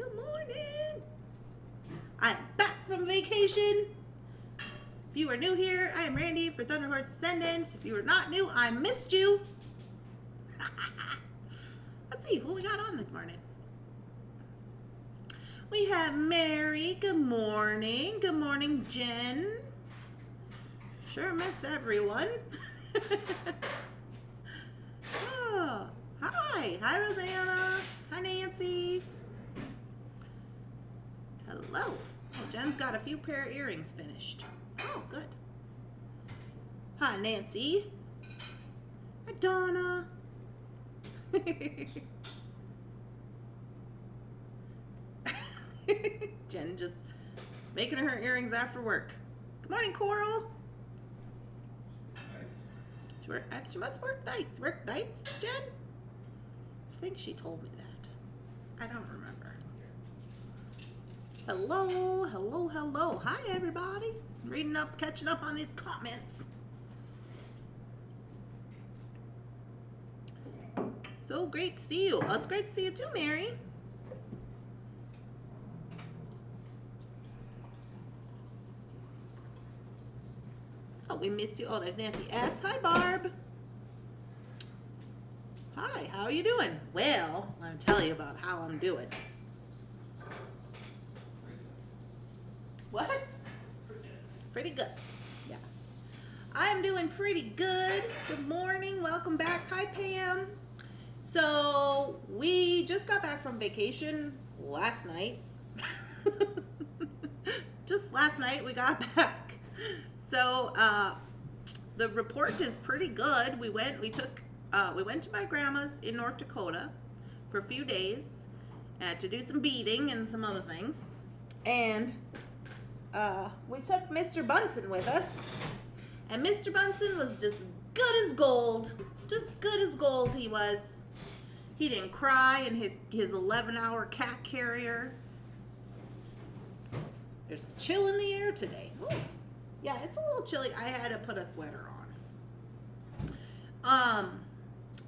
Good morning. I'm back from vacation. If you are new here, I am Randy for Thunderhorse Descendant. If you are not new, I missed you. Let's see who we got on this morning. We have Mary. Good morning. Good morning, Jen. Sure missed everyone. Oh, hi. Hi, Rosanna. Hi, Nancy. Hello. Oh, Jen's got a few pair of earrings finished. Oh, good. Hi, Nancy. Hi, Donna. Jen just making her earrings after work. Good morning, Coral. She must work nights. Work nights, Jen? I think she told me that. I don't remember. Hello, hello, hello. Hi, everybody. Reading up, catching up on these comments. So great to see you. Oh, it's great to see you too, Mary. Oh, we missed you. Oh, there's Nancy S. Hi, Barb. Hi, how are you doing? Well, I'll tell you about how I'm doing. What? Pretty good. Yeah. I'm doing pretty good. Good morning. Welcome back. Hi, Pam. So, we just got back from vacation last night. Just last night we got back. So, the report is pretty good. We went to my grandma's in North Dakota for a few days to do some beading and some other things. And we took Mr. Bunsen with us. And Mr. Bunsen was just good as gold. Just good as gold he was. He didn't cry in his 11-hour cat carrier. There's a chill in the air today. Ooh. Yeah, it's a little chilly. I had to put a sweater on.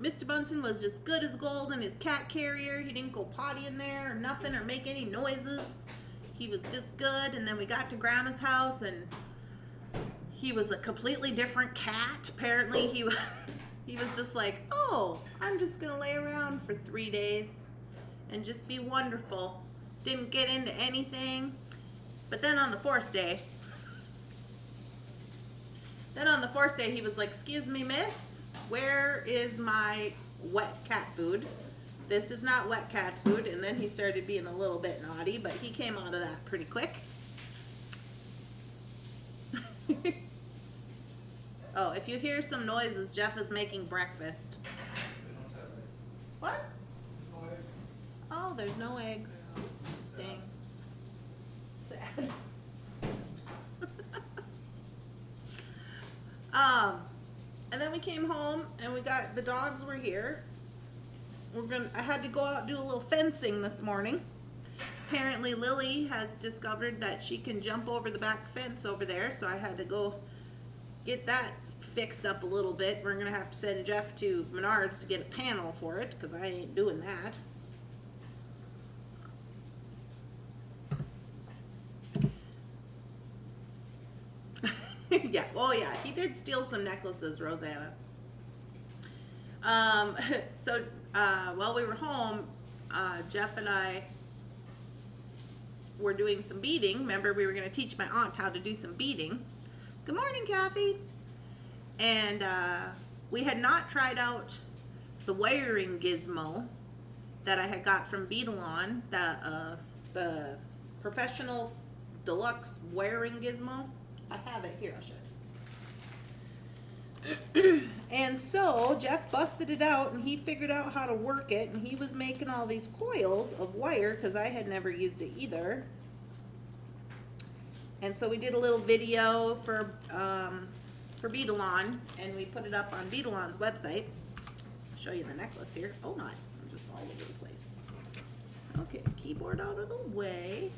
Mr. Bunsen was just good as gold in his cat carrier. He didn't go potty in there or nothing or make any noises. He was just good. And then we got to Grandma's house and he was a completely different cat. Apparently he was just like, oh, I'm just going to lay around for 3 days and just be wonderful. Didn't get into anything. But then on the fourth day, he was like, excuse me, miss, where is my wet cat food? This is not wet cat food. And then he started being a little bit naughty, but he came out of that pretty quick. Oh, if you hear some noises, Jeff is making breakfast. What? Oh, there's no eggs. Dang. Sad. And then we came home and the dogs were here. I had to go out and do a little fencing this morning. Apparently Lily has discovered that she can jump over the back fence over there, so I had to go get that fixed up a little bit. We're gonna have to send Jeff to Menards to get a panel for it, because I ain't doing that. Yeah, oh yeah, he did steal some necklaces, Rosanna. So while we were home, Jeff and I were doing some beading. Remember, we were going to teach my aunt how to do some beading. Good morning, Kathy. And we had not tried out the wiring gizmo that I had got from Beadalon, the professional deluxe wiring gizmo. I have it here, I'll show you. And so Jeff busted it out and he figured out how to work it, and he was making all these coils of wire because I had never used it either. And so we did a little video for Beadalon, and we put it up on Beadalon's website. I'll show you the necklace here. Oh my, I'm just all over the place. Okay, keyboard out of the way.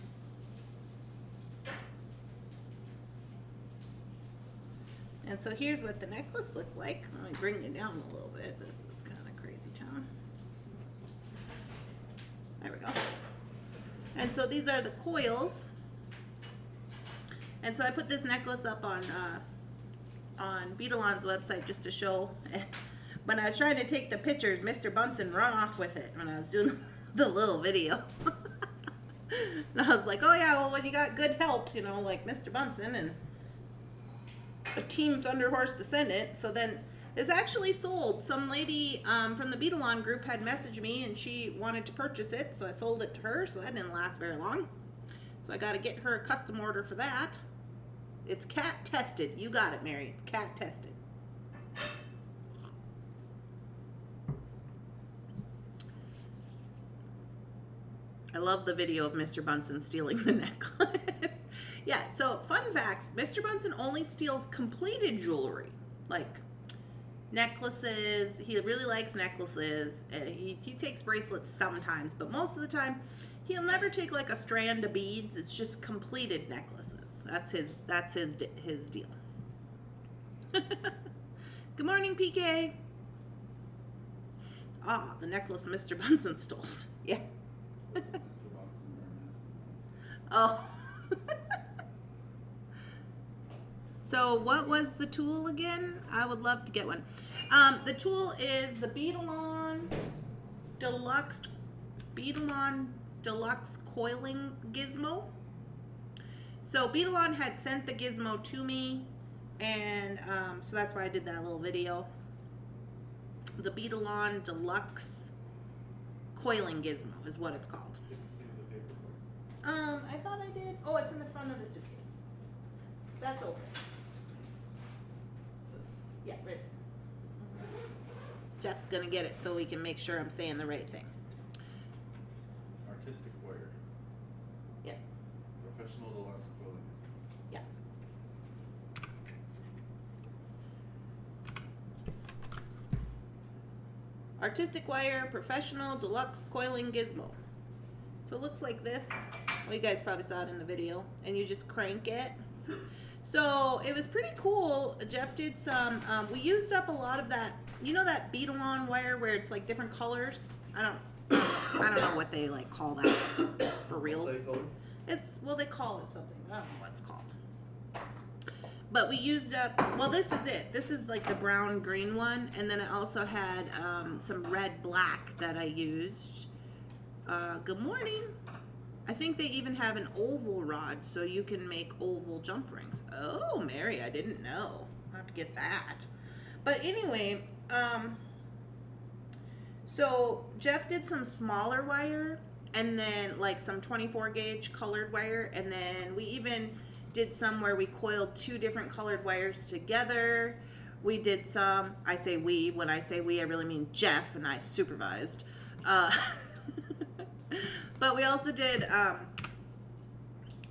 And so here's what the necklace looked like. Let me bring it down a little bit. This is kind of crazy town. There we go. And so these are the coils. And so I put this necklace up on Beadalon's website just to show. When I was trying to take the pictures, Mr. Bunsen ran off with it when I was doing the little video. And I was like, oh yeah, well when you got good help, you know, like Mr. Bunsen and a team Thunderhorse Descendant. So then it's actually sold. Some lady from the Beadalon group had messaged me and she wanted to purchase it, so I sold it to her, so that didn't last very long. So I got to get her a custom order for that. It's cat tested. You got it, Mary. It's cat tested. I love the video of Mr. Bunsen stealing the necklace. Yeah, so fun facts. Mr. Bunsen only steals completed jewelry, like necklaces. He really likes necklaces. He takes bracelets sometimes, but most of the time he'll never take like a strand of beads. It's just completed necklaces. That's his deal. Good morning, PK. Ah, the necklace Mr. Bunsen stole. Yeah. Oh. So what was the tool again? I would love to get one. The tool is the Beadalon Deluxe Coiling Gizmo. So Beadalon had sent the gizmo to me, and so that's why I did that little video. The Beadalon Deluxe Coiling Gizmo is what it's called. I thought I did. Oh, it's in the front of the suitcase. That's open. Yeah, right. Jeff's gonna get it so we can make sure I'm saying the right thing. Artistic wire. Yeah. Professional deluxe coiling. Yeah. Artistic wire, professional deluxe coiling gizmo. So it looks like this. Well, you guys probably saw it in the video. And you just crank it. So it was pretty cool. Jeff did some, we used up a lot of that, you know that Beadalon wire where it's like different colors? I don't know what they like call that for real. It's, well, they call it something. I don't know what it's called. But we used up, well, this is it. This is like the brown green one. And then I also had some red black that I used. Good morning. I think they even have an oval rod so you can make oval jump rings. Oh, Mary, I didn't know. I'll have to get that. But anyway, so Jeff did some smaller wire and then like some 24 gauge colored wire. And then we even did some where we coiled 2 different colored wires together. We did some, I say we, when I say we, I really mean Jeff and I supervised. But we also did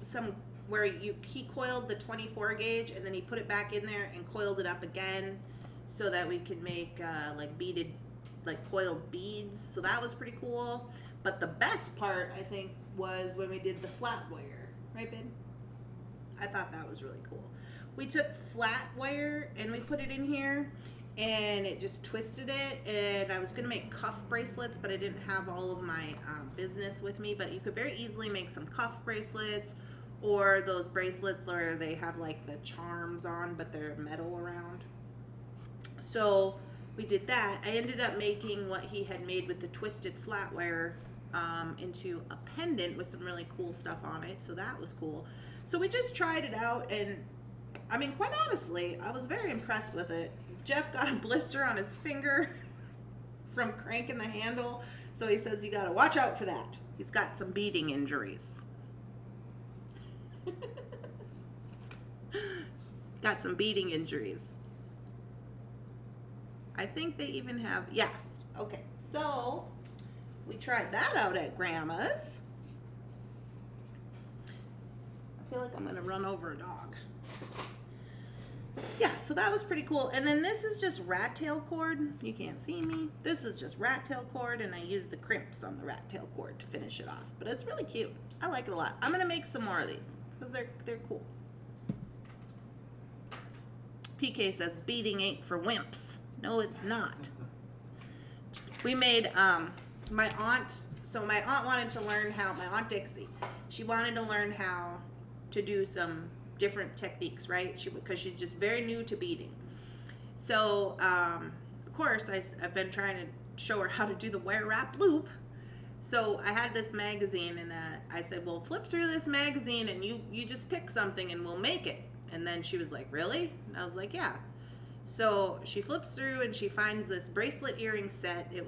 some where he coiled the 24 gauge and then he put it back in there and coiled it up again so that we could make like beaded, like coiled beads. So that was pretty cool. But the best part, I think, was when we did the flat wire. Right, babe? I thought that was really cool. We took flat wire and we put it in here and it just twisted it, and I was gonna make cuff bracelets, but I didn't have all of my business with me. But you could very easily make some cuff bracelets or those bracelets where they have like the charms on but they're metal around. So we did that. I ended up making what he had made with the twisted flat wire into a pendant with some really cool stuff on it, so that was cool. So we just tried it out, and I mean, quite honestly, I was very impressed with it. Jeff got a blister on his finger from cranking the handle, so he says you got to watch out for that. He's got some beading injuries. Got some beading injuries. I think they even have, yeah, okay. So we tried that out at Grandma's. I feel like I'm going to run over a dog. Yeah, so that was pretty cool. And then this is just rat tail cord. You can't see me. This is just rat tail cord, and I used the crimps on the rat tail cord to finish it off. But it's really cute. I like it a lot. I'm gonna make some more of these because they're cool. PK says beading ain't for wimps. No, it's not. We made my aunt So my aunt wanted to learn how, my Aunt Dixie, she wanted to learn how to do some different techniques, right? Because she's just very new to beading. So, of course, I've been trying to show her how to do the wire wrap loop. So I had this magazine, and I said, well, flip through this magazine, and you just pick something, and we'll make it. And then she was like, really? And I was like, yeah. So she flips through, and she finds this bracelet earring set. It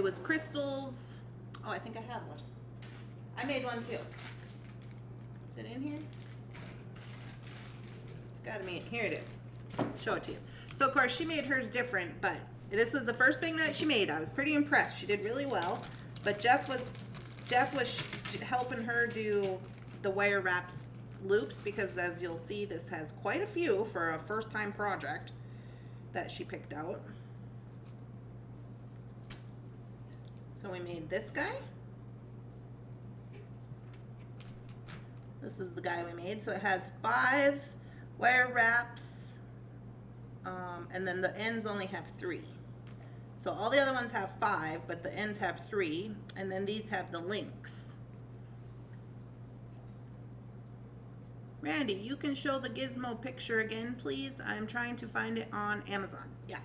was crystals. Oh, I think I have one. I made one too. Is it in here? It's gotta be, here it is. Show it to you. So of course she made hers different, but this was the first thing that she made. I was pretty impressed. She did really well, but Jeff was helping her do the wire wrap loops, because as you'll see, this has quite a few for a first time project that she picked out. So we made this guy. This is the guy we made. So it has 5 wire wraps, and then the ends only have 3. So all the other ones have 5, but the ends have 3, and then these have the links. Randy, you can show the gizmo picture again, please. I'm trying to find it on Amazon. Yeah.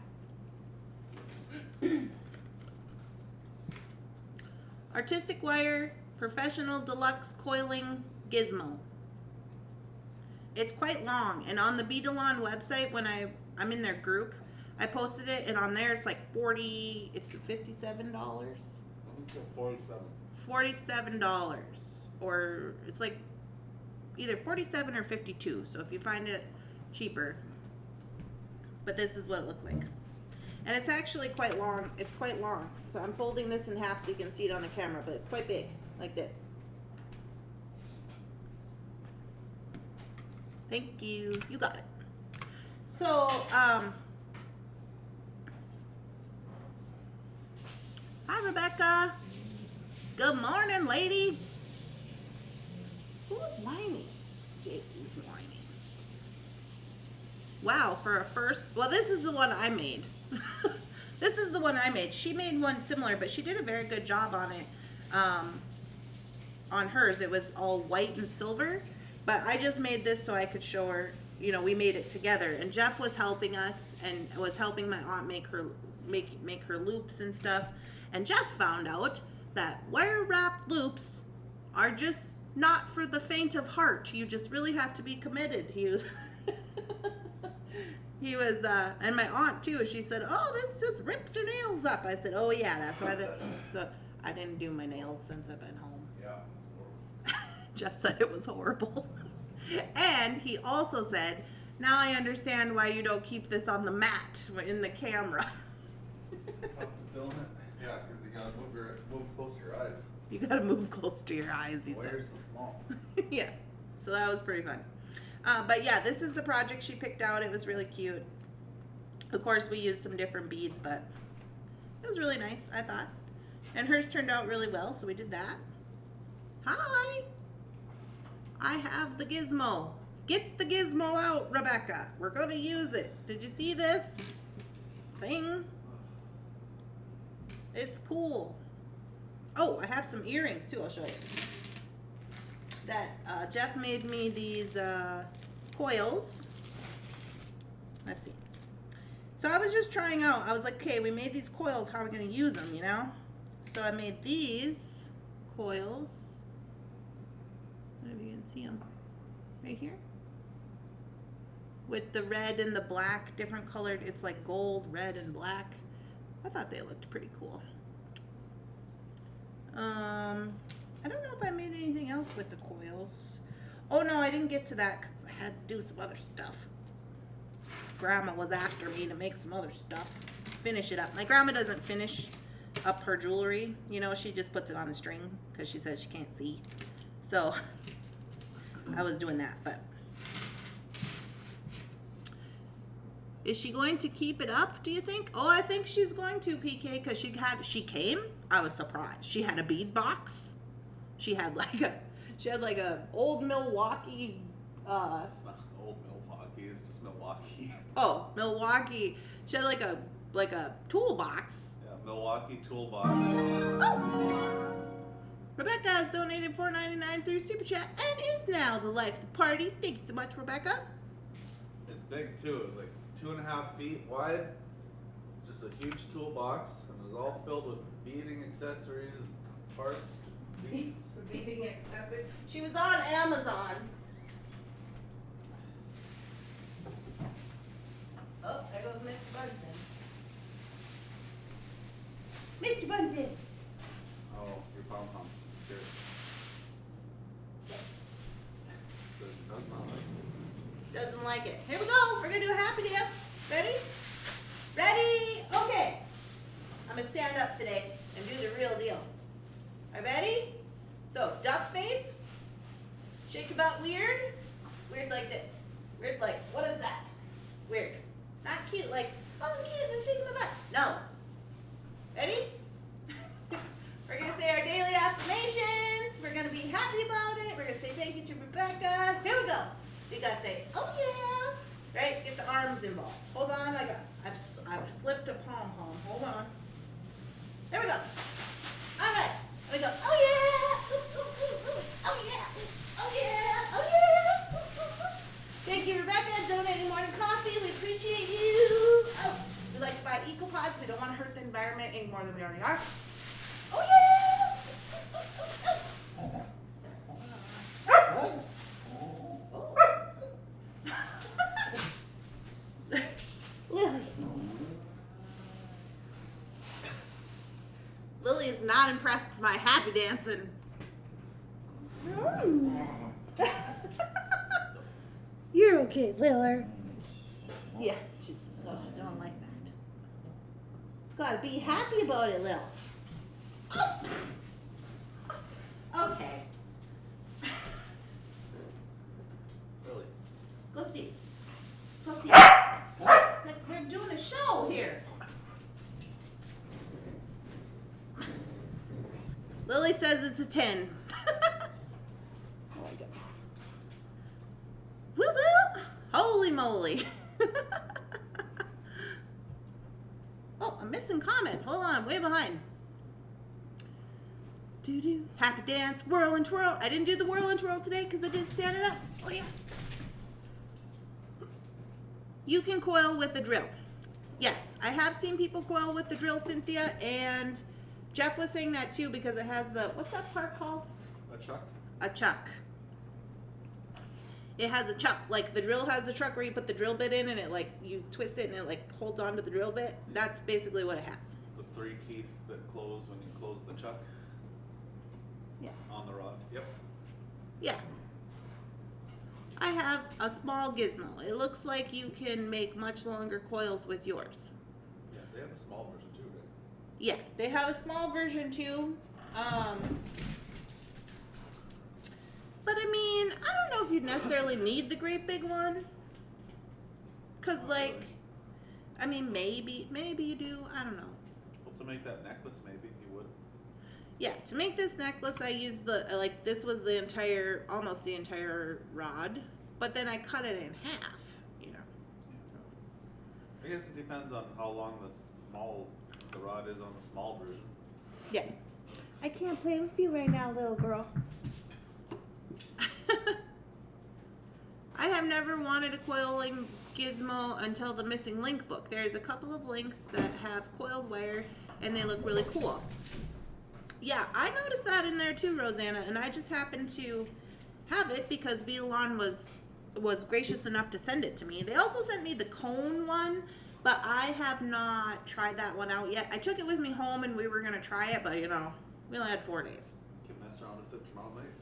Artistic wire, professional deluxe coiling gizmo. It's quite long, and on the Beadalon website, when I'm in their group, I posted it, and on there it's like it's $57. $47, or it's like either 47 or 52. So if you find it cheaper, but this is what it looks like. And it's actually quite long. It's quite long. So I'm folding this in half so you can see it on the camera, but it's quite big, like this. Thank you. You got it. So, hi, Rebecca. Good morning, lady. Who's whining? JP's whining. Wow, for a first, well, this is the one I made. This is the one I made. She made one similar, but she did a very good job on it. On hers, it was all white and silver, but I just made this so I could show her, you know, we made it together. And Jeff was helping us and was helping my aunt make her loops and stuff. And Jeff found out that wire wrap loops are just not for the faint of heart. You just really have to be committed. He was, and my aunt too, she said, oh, this just rips your nails up. I said, oh yeah, that's why so I didn't do my nails since I've been home. Yeah. Jeff said it was horrible. And he also said, now I understand why you don't keep this on the mat in the camera. Tough to film it. Yeah, because you gotta move close to your eyes. You gotta move close to your eyes, he The said. wire's so small. Yeah, so that was pretty fun. But yeah, this is the project she picked out. It was really cute. Of course, we used some different beads, but it was really nice, I thought. And hers turned out really well, so we did that. Hi! I have the gizmo. Get the gizmo out, Rebecca. We're gonna use it. Did you see this thing? It's cool. Oh, I have some earrings too, I'll show you. That Jeff made me these coils. Let's see. So I was just trying out. I was like, okay, we made these coils. How are we going to use them, you know? So I made these coils. I don't know if you can see them. Right here. With the red and the black, different colored. It's like gold, red, and black. I thought they looked pretty cool. I don't know if I made anything else with the coils. Oh no, I didn't get to that because I had to do some other stuff. Grandma was after me to make some other stuff. Finish it up. My grandma doesn't finish up her jewelry. You know, she just puts it on the string because she says she can't see. So I was doing that, but. Is she going to keep it up, do you think? Oh, I think she's going to, PK, because she came. I was surprised. She had a bead box. She had like a old Milwaukee. It's not old Milwaukee. It's just Milwaukee. Oh, Milwaukee. She had like a toolbox. Yeah, Milwaukee toolbox. Oh! Rebecca has donated $4.99 through Super Chat and is now the life of the party. Thank you so much, Rebecca. It's big too. It was like 2.5 feet wide. Just a huge toolbox, and it was all filled with beading accessories, parts, beads. Beading accessories. She was on Amazon. Oh, there goes Mr. Bunsen. Mr. Bunsen. Oh, your pom pom. Sure. Does not like it. Doesn't like it. Here we go. We're gonna do a happy dance. Ready? Ready? Okay. I'm gonna stand up today and do the real deal. Are you ready? So, duck face. Shake your butt weird. Weird like this. Weird like, what is that? Weird. Not cute like, oh, I'm cute, I'm shaking my butt. No. Ready? We're going to say our daily affirmations. We're going to be happy about it. We're going to say thank you to Rebecca. Here we go. We got to say, oh yeah. Right? Get the arms involved. Hold on. I've slipped a pom-pom. Hold on. There we go. All right. Here we go. Oh yeah. Ooh, ooh, ooh, ooh. Oh yeah. Oh yeah. Oh yeah. Ooh, ooh, ooh. Thank you, Rebecca. Donating morning coffee. We appreciate you. Oh, we like to buy EcoPods. We don't want to hurt the environment any more than we already are. Oh yeah! Lily. Lily is not impressed with my happy dancing. You're okay, Liller. Yeah, she's don't like that. Gotta be happy about it, Lil. Oh. Okay. Really? Go see. Go see. Like, we're doing a show here. Lily says it's a 10. Oh my goodness. Woo woo! Holy moly. Oh, I'm missing comments. Hold on, way behind. Doo-doo. Happy dance, whirl and twirl. I didn't do the whirl and twirl today because I did stand it up. Oh yeah. You can coil with a drill. Yes, I have seen people coil with the drill, Cynthia, and Jeff was saying that too because it has the, what's that part called? A chuck? A chuck. It has a chuck, like the drill has the chuck where you put the drill bit in and it like, you twist it and it like holds onto the drill bit. That's basically what it has. The 3 teeth that close when you close the chuck? Yeah. On the rod? Yep. Yeah. I have a small gizmo. It looks like you can make much longer coils with yours. Yeah, they have a small version too, right? Yeah, they have a small version too. But I mean, I don't know if you necessarily need the great big one. Cause like, I mean, maybe you do. I don't know. Well, to make that necklace, maybe you would. Yeah, to make this necklace, I used the, like, this was the entire, almost the entire rod. But then I cut it in half, you know. I guess it depends on how long the rod is on the small version. Yeah. I can't play with you right now, little girl. I have never wanted a coiling gizmo until the missing link book. There's a couple of links that have coiled wire and they look really cool. Yeah, I noticed that in there too, Rosanna, and I just happened to have it because Beetalon was gracious enough to send it to me. They also sent me the cone one, but I have not tried that one out yet. I took it with me home and we were going to try it, but you know, we only had 4 days. You can mess around with it tomorrow night?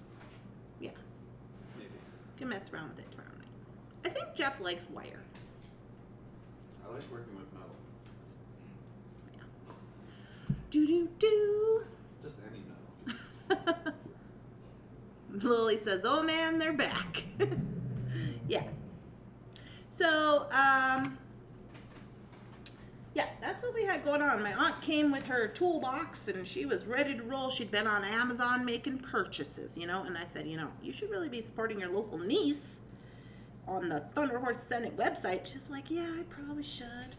Yeah. Maybe. You can mess around with it tomorrow night. I think Jeff likes wire. I like working with metal. Yeah. Do-do-do. Just any metal. Lily says, oh man, they're back. Yeah. So, yeah, that's what we had going on. My aunt came with her toolbox and she was ready to roll. She'd been on Amazon making purchases, you know, and I said, you know, you should really be supporting your local niece on the Thunderhorse Descendant website. She's like, yeah, I probably should.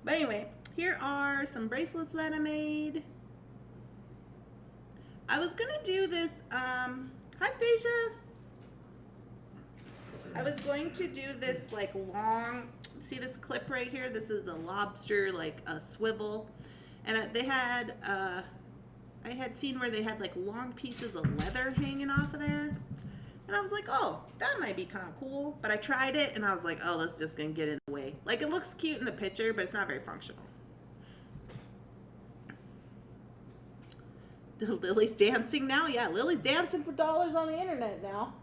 But anyway, here are some bracelets that I made. I was gonna do this, hi Stacia. I was going to do this like long, see this clip right here? This is a lobster, like a swivel. And they had, I had seen where they had like long pieces of leather hanging off of there. And I was like, oh, that might be kind of cool. But I tried it and I was like, oh, that's just going to get in the way. Like it looks cute in the picture, but it's not very functional. Lily's dancing now? Yeah, Lily's dancing for dollars on the internet now.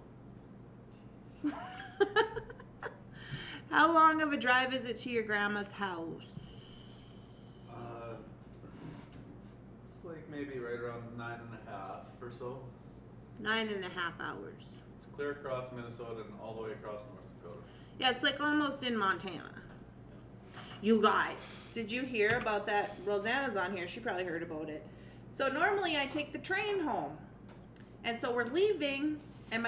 How long of a drive is it to your grandma's house? It's like maybe right around 9.5 or so. 9.5 hours. It's clear across Minnesota and all the way across North Dakota. Yeah, it's like almost in Montana. You guys, did you hear about that? Rosanna's on here. She probably heard about it. So normally I take the train home. And so we're leaving, and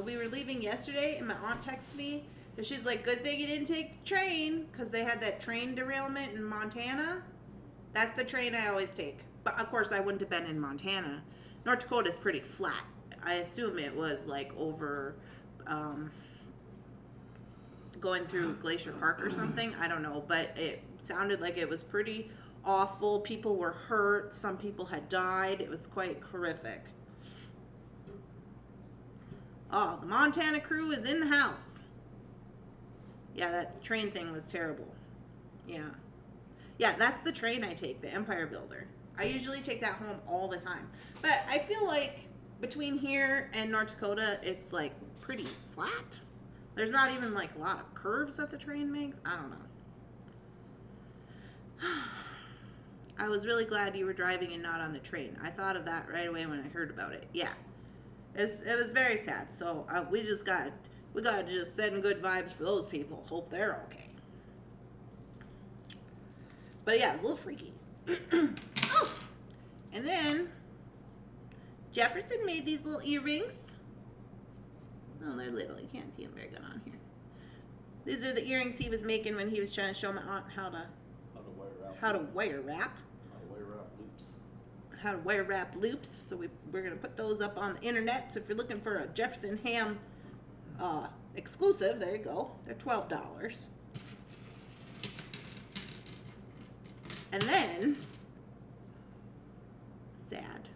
we were leaving yesterday, and my aunt texted me, and she's like, good thing you didn't take the train, because they had that train derailment in Montana. That's the train I always take. But of course I wouldn't have been in Montana. North Dakota is pretty flat. I assume it was like over, going through Glacier Park or something. I don't know, but it sounded like it was pretty awful. People were hurt. Some people had died. It was quite horrific. Oh, the Montana crew is in the house. Yeah, that train thing was terrible. Yeah. Yeah, that's the train I take, the Empire Builder. I usually take that home all the time. But I feel like between here and North Dakota, it's like pretty flat. There's not even like a lot of curves that the train makes. I don't know. I was really glad you were driving and not on the train. I thought of that right away when I heard about it. Yeah. It was very sad. So we got to just send good vibes for those people. Hope they're okay. But yeah, it was a little freaky. Oh, and then Jefferson made these little earrings. Oh, they're little. You can't see them very good on here. These are the earrings he was making when he was trying to show my aunt how to wire wrap loops. How to wire wrap loops. So we're gonna put those up on the internet. So if you're looking for a Jefferson Ham exclusive, there you go. They're $12. And then, sad.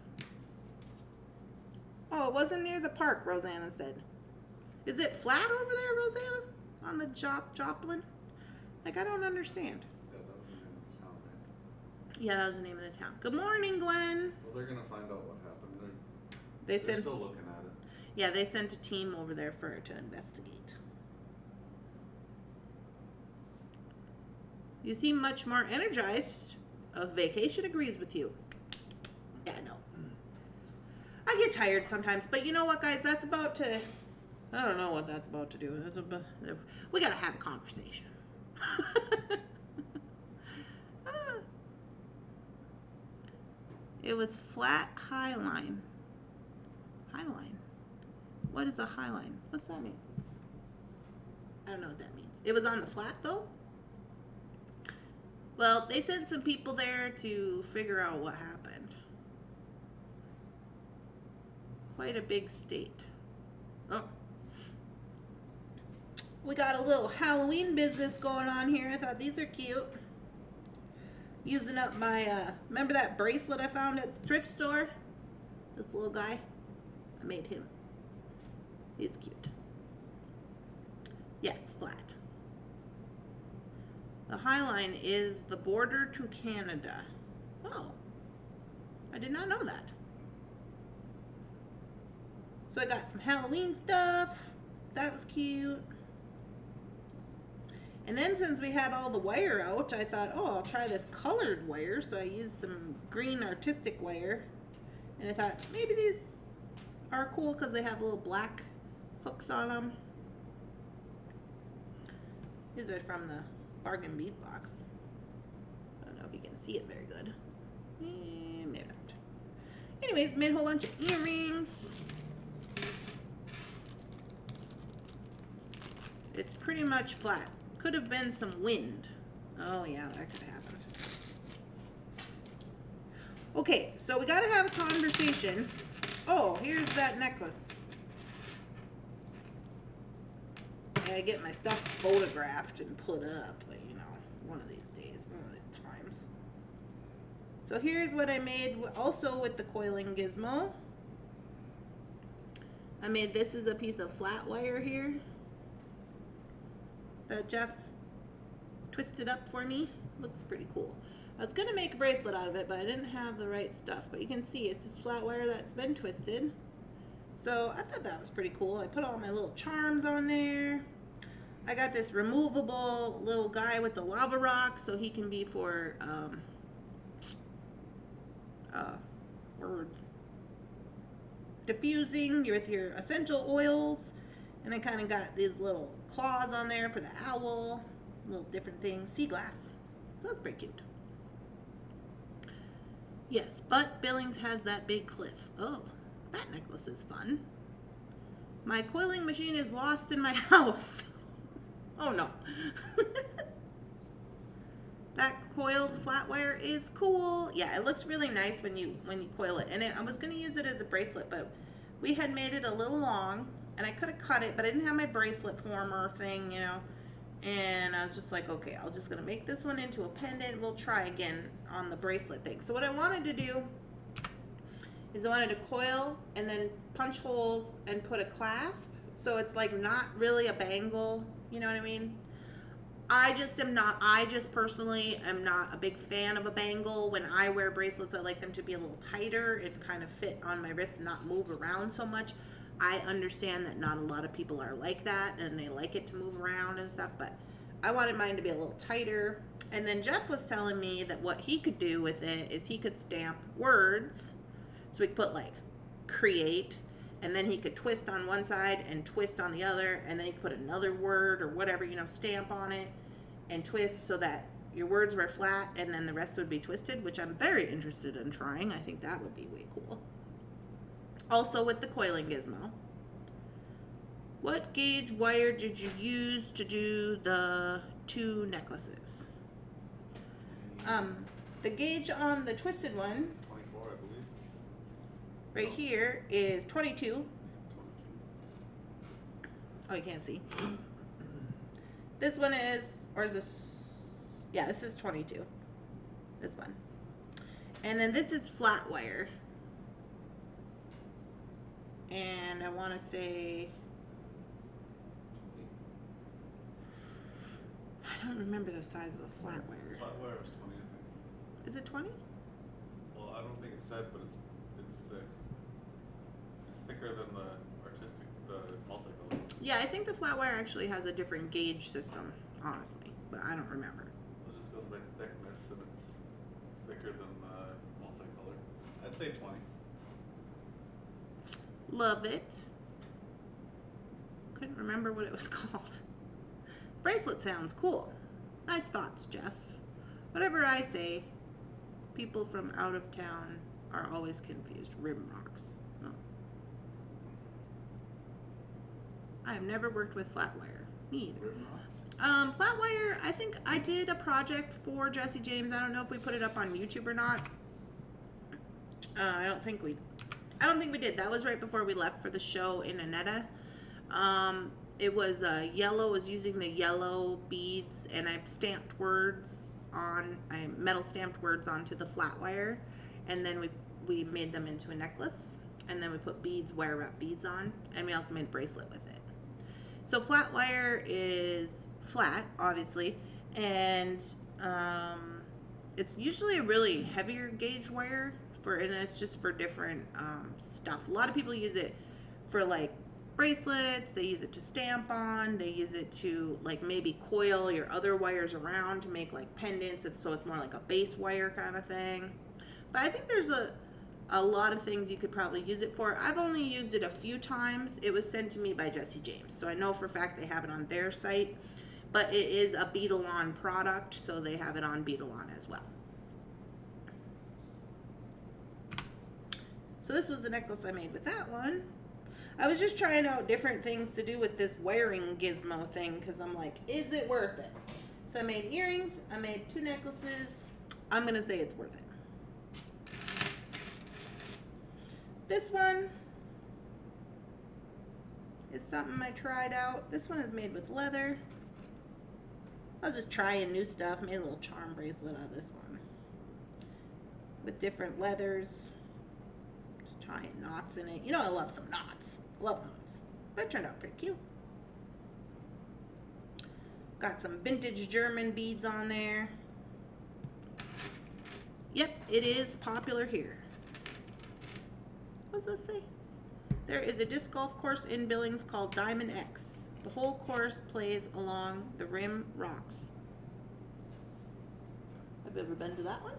Oh, it wasn't near the park, Rosanna said. Is it flat over there, Rosanna? On the Joplin? Like, I don't understand. Yeah, that was the name of the town, right? Yeah, that was the name of the town. Good morning, Gwen. Well, they're gonna find out what happened. They're still looking at it. Yeah, they sent a team over there to investigate. You seem much more energized. A vacation agrees with you. Yeah, I know. I get tired sometimes, but you know what, guys? That's about to... I don't know what that's about to do. We gotta have a conversation. It was flat high line. High line? What is a high line? What's that mean? I don't know what that means. It was on the flat, though? Well, they sent some people there to figure out what happened. Quite a big state. Oh. We got a little Halloween business going on here. I thought these are cute. Using up my, remember that bracelet I found at the thrift store? This little guy. I made him. He's cute. Yes, flat. The High Line is the border to Canada. Oh, I did not know that. So I got some Halloween stuff. That was cute. And then since we had all the wire out, I thought, oh, I'll try this colored wire. So I used some green artistic wire. And I thought, maybe these are cool because they have little black hooks on them. These are from the bargain bead box. I don't know if you can see it very good. Maybe not. Anyways, made a whole bunch of earrings. It's pretty much flat. Could have been some wind. Oh yeah, that could happen. Okay, so we gotta have a conversation. Oh, here's that necklace. I gotta get my stuff photographed and put up, but you know, one of these days, one of these times. So here's what I made also with the coiling gizmo. I made this is a piece of flat wire here that Jeff twisted up for me. Looks pretty cool. I was gonna make a bracelet out of it, but I didn't have the right stuff. But you can see it's just flat wire that's been twisted. So I thought that was pretty cool. I put all my little charms on there. I got this removable little guy with the lava rock, so he can be for words. Diffusing with your essential oils. And I kind of got these little claws on there for the owl. Little different things. Sea glass. So that's pretty cute. Yes, but Billings has that big cliff. Oh, that necklace is fun. My coiling machine is lost in my house. Oh no. That coiled flat wire is cool. Yeah, it looks really nice when you coil it. And I was going to use it as a bracelet, but we had made it a little long, and I could have cut it, but I didn't have my bracelet former thing, you know. And I was just like, okay, I'm just going to make this one into a pendant. We'll try again on the bracelet thing. So what I wanted to do is I wanted to coil and then punch holes and put a clasp. So it's like not really a bangle, you know what I mean? I just personally am not a big fan of a bangle. When I wear bracelets, I like them to be a little tighter and kind of fit on my wrist and not move around so much. I understand that not a lot of people are like that and they like it to move around and stuff, but I wanted mine to be a little tighter. And then Jeff was telling me that what he could do with it is he could stamp words. So we could put like create, and then he could twist on one side and twist on the other, and then he could put another word or whatever, you know, stamp on it and twist so that your words were flat and then the rest would be twisted, which I'm very interested in trying. I think that would be way cool. Also with the coiling gizmo. What gauge wire did you use to do the 2 necklaces? The gauge on the twisted one, 24, I believe. right here, is 22. Oh, you can't see. This one is, or is this, yeah, this is 22. This one. And then this is flat wire. And I want to say, I don't remember the size of the flat wire. Flat wire was 20, I think. Is it 20? Well, I don't think it said, but it's thick. It's thicker than the multicolor. Yeah, I think the flat wire actually has a different gauge system, honestly, but I don't remember. It just goes by thickness, and it's thicker than the multicolor. I'd say 20. Love it. Couldn't remember what it was called. Bracelet sounds cool. Nice thoughts, Jeff. Whatever I say, people from out of town are always confused. Rim rocks. No. I have never worked with flat wire. Me either. Rim rocks? Flat wire, I think I did a project for Jesse James. I don't know if we put it up on YouTube or not. I don't think we did. That was right before we left for the show in Annetta. It was yellow. Was using the yellow beads, and I stamped words on. I metal stamped words onto the flat wire, and then we made them into a necklace, and then we put beads, wire wrap beads on, and we also made a bracelet with it. So flat wire is flat, obviously, and it's usually a really heavier gauge wire. And it's just for different stuff. A lot of people use it for like bracelets. They use it to stamp on. They use it to like maybe coil your other wires around to make like pendants. So it's more like a base wire kind of thing. But I think there's a lot of things you could probably use it for. I've only used it a few times. It was sent to me by Jesse James, so I know for a fact they have it on their site. But it is a Beadalon product, so they have it on Beadalon as well. So this was the necklace I made with that one. I was just trying out different things to do with this wiring gizmo thing because I'm like, is it worth it? So I made earrings. I made 2 necklaces. I'm going to say it's worth it. This one is something I tried out. This one is made with leather. I was just trying new stuff. Made a little charm bracelet out of this one with different leathers. Just tying knots in it. You know I love some knots. Love knots. But it turned out pretty cute. Got some vintage German beads on there. Yep, it is popular here. What's this say? There is a disc golf course in Billings called Diamond X. The whole course plays along the rim rocks. Have you ever been to that one?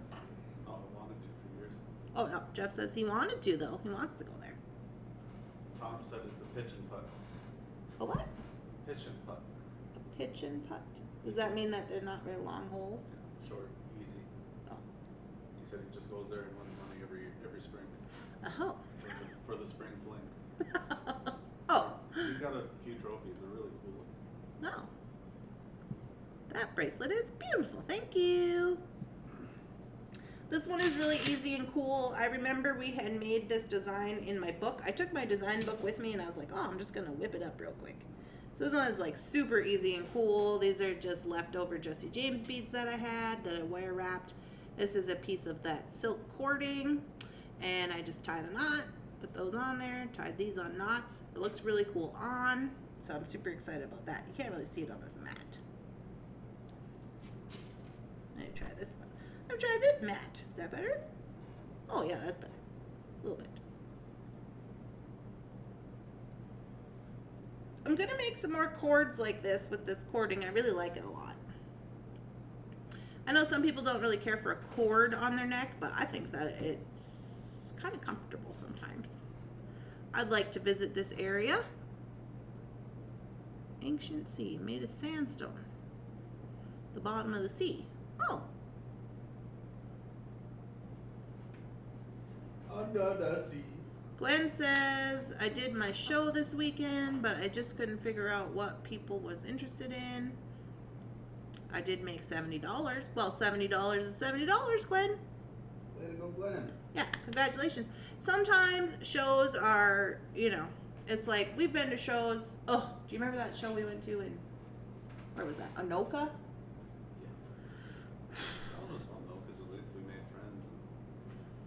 Oh, I wanted to for years. Oh no, Jeff says he wanted to though. He wants to go there. Tom said it's a pitch and putt. A what? Pitch and putt. A pitch and putt. Does that mean that they're not very long holes? Yeah, short, easy. Oh. He said he just goes there and wins money every spring. Oh. For the spring fling. Oh. He's got a few trophies. They're really cool. No. That bracelet is beautiful. Thank you. This one is really easy and cool. I remember we had made this design in my book. I took my design book with me and I was like, oh, I'm just going to whip it up real quick. So this one is like super easy and cool. These are just leftover Jesse James beads that I had that I wire wrapped. This is a piece of that silk cording and I just tied a knot. Put those on there, tied these on knots. It looks really cool on, so I'm super excited about that. You can't really see it on this mat. Let me try this one. Let me try this mat. Is that better? Oh yeah, that's better. A little bit. I'm gonna make some more cords like this with this cording. I really like it a lot. I know some people don't really care for a cord on their neck, but I think that it's kind of comfortable sometimes. I'd like to visit this area. Ancient sea made of sandstone. The bottom of the sea. Oh. Under the sea. Gwen says, I did my show this weekend, but I just couldn't figure out what people was interested in. I did make $70. Well, $70 is $70, Gwen. Way to go, Glenn. Yeah, congratulations. Sometimes shows are, you know, it's like we've been to shows. Oh, do you remember that show we went to in, where was that? Anoka? Yeah. That was fun though, because at least we made friends.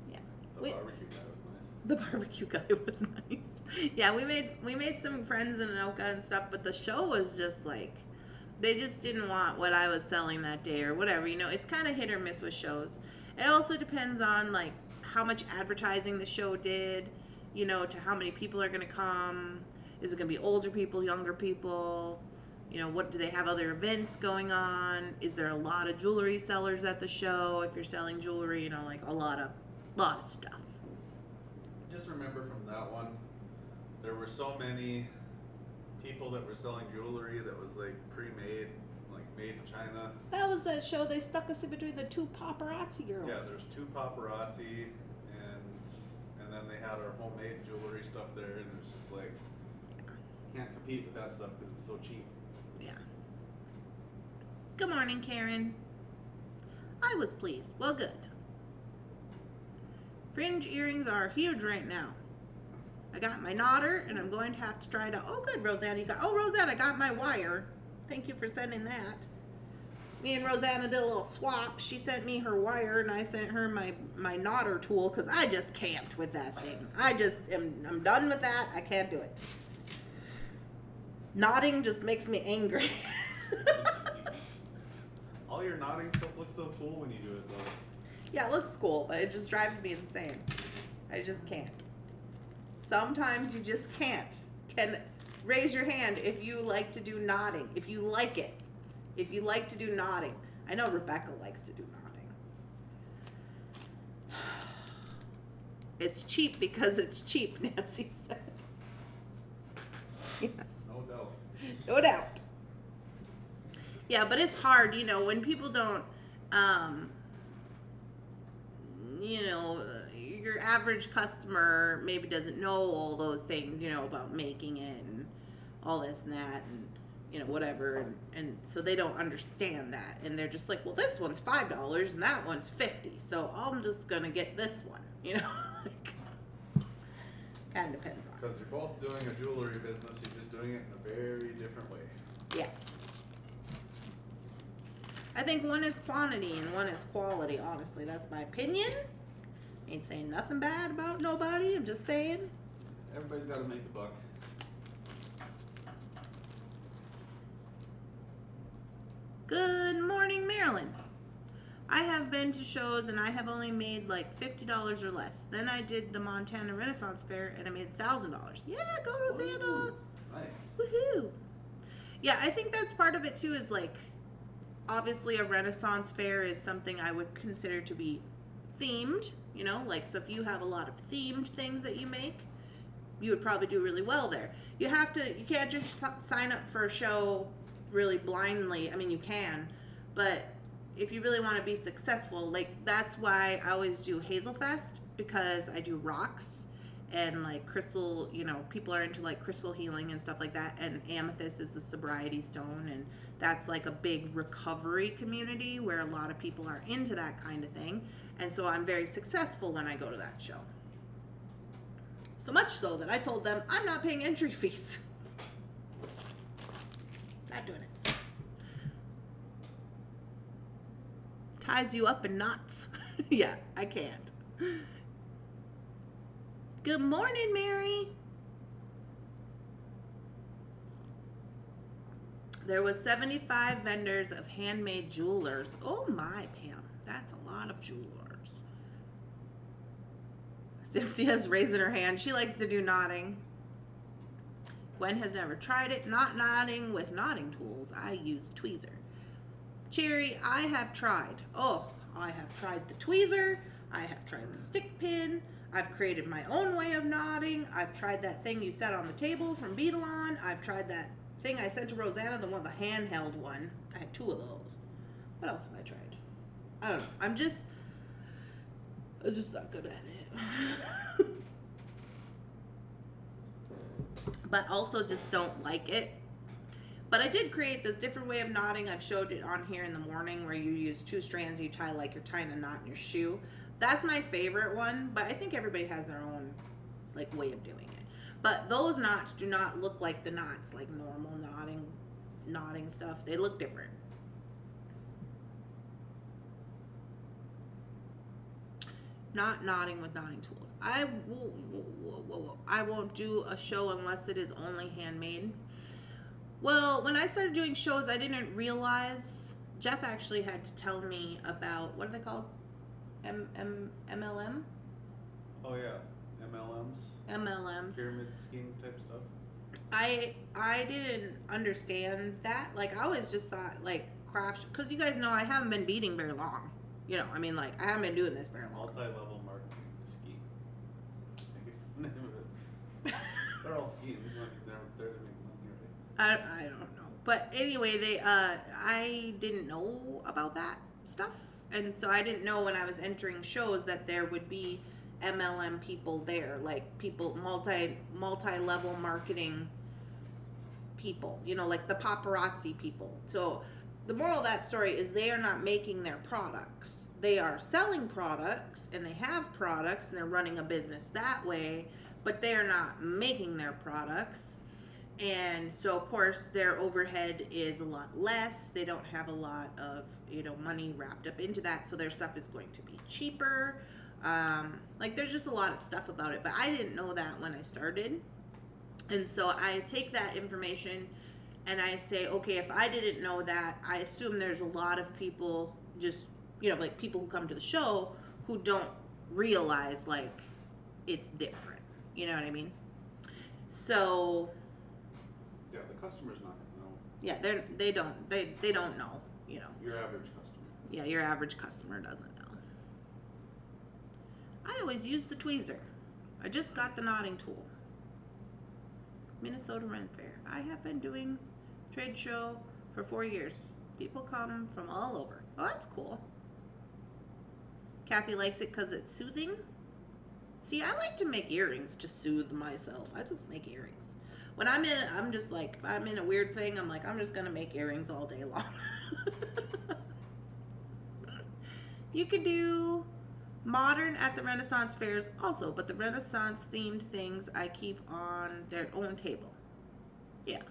And Yeah. the barbecue guy was nice. The barbecue guy was nice. Yeah, we made some friends in Anoka and stuff, but the show was just like, they just didn't want what I was selling that day or whatever. You know, it's kind of hit or miss with shows. It also depends on like how much advertising the show did, you know, to how many people are going to come. Is it going to be older people, younger people? You know, what do they have other events going on? Is there a lot of jewelry sellers at the show? If you're selling jewelry, you know, like a lot of stuff. Just remember from that one, there were so many people that were selling jewelry that was like pre-made, like made in China. That was that show. They stuck us in between the two paparazzi girls. Yeah, there's two paparazzi, and then they had our homemade jewelry stuff there, and it's just like, can't compete with that stuff because it's so cheap. Yeah. Good morning, Karen. I was pleased. Well, good. Fringe earrings are huge right now. I got my knotter, and I'm going to have to try it out. Oh, good, Rosanna. Rosanna, I got my wire. Thank you for sending that. Me and Rosanna did a little swap. She sent me her wire, and I sent her my knotter tool, because I just can't with that thing. I'm done with that. I can't do it. Knotting just makes me angry. All your knotting stuff looks so cool when you do it, though. Yeah, it looks cool, but it just drives me insane. I just can't. Sometimes you just can't. Raise your hand if you like to do knotting. If you like it. If you like to do knotting. I know Rebecca likes to do knotting. It's cheap because it's cheap, Nancy said. Yeah. No doubt. No doubt. Yeah, but it's hard, you know, when people don't, you know, your average customer maybe doesn't know all those things, you know, about making it and all this and that and, you know, whatever. And so they don't understand that. And they're just like, well, this one's $5 and that one's $50. So I'm just going to get this one, you know. Like, Kind of depends on. Because you're both doing a jewelry business, you're just doing it in a very different way. Yeah. I think one is quantity and one is quality, honestly. That's my opinion. Ain't saying nothing bad about nobody. I'm just saying. Everybody's got to make a buck. Good morning, Maryland. I have been to shows and I have only made like $50 or less. Then I did the Montana Renaissance Fair and I made $1,000. Yeah, go Rosanna. Ooh, nice. Woohoo. Yeah, I think that's part of it too, is like, obviously a Renaissance Fair is something I would consider to be themed, you know, like, so if you have a lot of themed things that you make, you would probably do really well there. You can't just sign up for a show really blindly. I mean, you can, but if you really want to be successful, like, that's why I always do Hazel Fest, because I do rocks and like crystal, you know, people are into like crystal healing and stuff like that, and amethyst is the sobriety stone, and that's like a big recovery community where a lot of people are into that kind of thing, and so I'm very successful when I go to that show. So much so that I told them I'm not paying entry fees. Not doing it. Ties you up in knots. Yeah, I can't. Good morning, Mary. There was 75 vendors of handmade jewelers. Oh my, Pam, that's a lot of jewelers. Cynthia's raising her hand. She likes to do knotting. Gwen has never tried it. Not knotting with knotting tools. I use tweezer. Cherry, I have tried. Oh, I have tried the tweezer. I have tried the stick pin. I've created my own way of knotting. I've tried that thing you set on the table from Beadalon. I've tried that thing I sent to Rosanna, the one, the handheld one. I had 2 of those. What else have I tried? I don't know. I'm just not good at it. But also just don't like it. But I did create this different way of knotting. I've showed it on here in the morning, where you use 2 strands. You tie like you're tying a knot in your shoe. That's my favorite one, but I think everybody has their own like way of doing it. But those knots do not look like the knots, like normal knotting stuff. They look different. Not knotting with knotting tools. I won't do a show unless it is only handmade. Well, when I started doing shows, I didn't realize, Jeff actually had to tell me about, what are they called? MLM? Oh yeah, MLMs. MLMs. Pyramid scheme type stuff. I didn't understand that. Like, I always just thought, like, craft, because you guys know I haven't been beading very long. You know, I mean, like, I haven't been doing this very long. Multi-level marketing scheme. I guess the name of it. They're all schemes. They're to make money, right? I don't know. But anyway, I didn't know about that stuff. And so I didn't know when I was entering shows that there would be MLM people there, like people, multi-level marketing people, you know, like the paparazzi people. So the moral of that story is they are not making their products. They are selling products, and they have products, and they're running a business that way, but they are not making their products. And so, of course, their overhead is a lot less. They don't have a lot of, you know, money wrapped up into that, so their stuff is going to be cheaper. Like, there's just a lot of stuff about it, but I didn't know that when I started. And so I take that information and I say, okay, if I didn't know that, I assume there's a lot of people just, you know, like people who come to the show who don't realize, like, it's different. You know what I mean? So... yeah, the customer's not gonna know. yeah, they don't know, you know. Your average customer. Yeah, your average customer doesn't know. I always use the tweezer. I just got the knotting tool. Minnesota Ren Fair. I have been doing trade show for 4 years. People come from all over. Oh, that's cool. Kathy likes it because it's soothing. See, I like to make earrings to soothe myself. I just make earrings. When I'm just like, if I'm in a weird thing, I'm like, I'm just going to make earrings all day long. You could do Modern at the Renaissance fairs also, but the Renaissance themed things I keep on their own table. Yeah.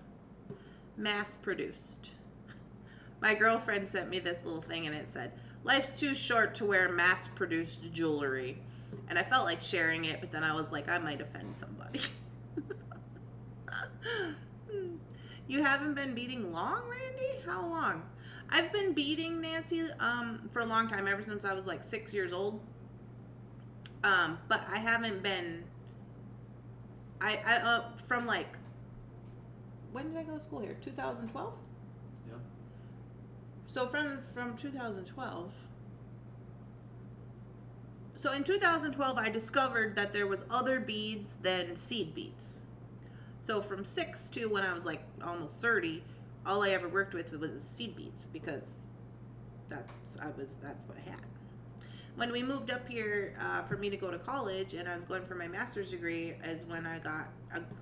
Mass produced. My girlfriend sent me this little thing and it said, "Life's too short to wear mass produced jewelry." And I felt like sharing it, but then I was like, I might offend somebody. You haven't been beading long, Randy? How long? I've been beading, Nancy, for a long time, ever since I was like 6 years old. But I haven't been, from like, when did I go to school here? 2012? Yeah. So from 2012. So in 2012, I discovered that there was other beads than seed beads. So from 6 to when I was like almost 30, all I ever worked with was seed beads because that's what I had. When we moved up here for me to go to college and I was going for my master's degree is when I got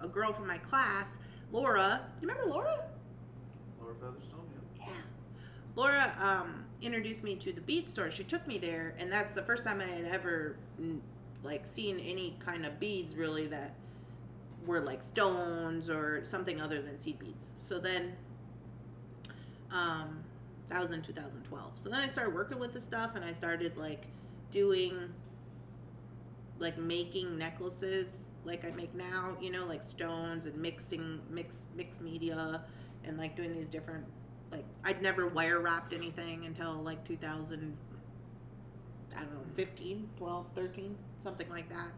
a girl from my class, Laura. You remember Laura? Laura Featherstone, yeah. Yeah. Laura introduced me to the bead store. She took me there, and that's the first time I had ever like seen any kind of beads really that were like stones or something other than seed beads. So then that was in 2012. So then I started working with the stuff and I started like doing like making necklaces like I make now, you know, like stones and mixed media and like doing these different, like I'd never wire wrapped anything until like 2000, I don't know, 15, 12, 13, something like that.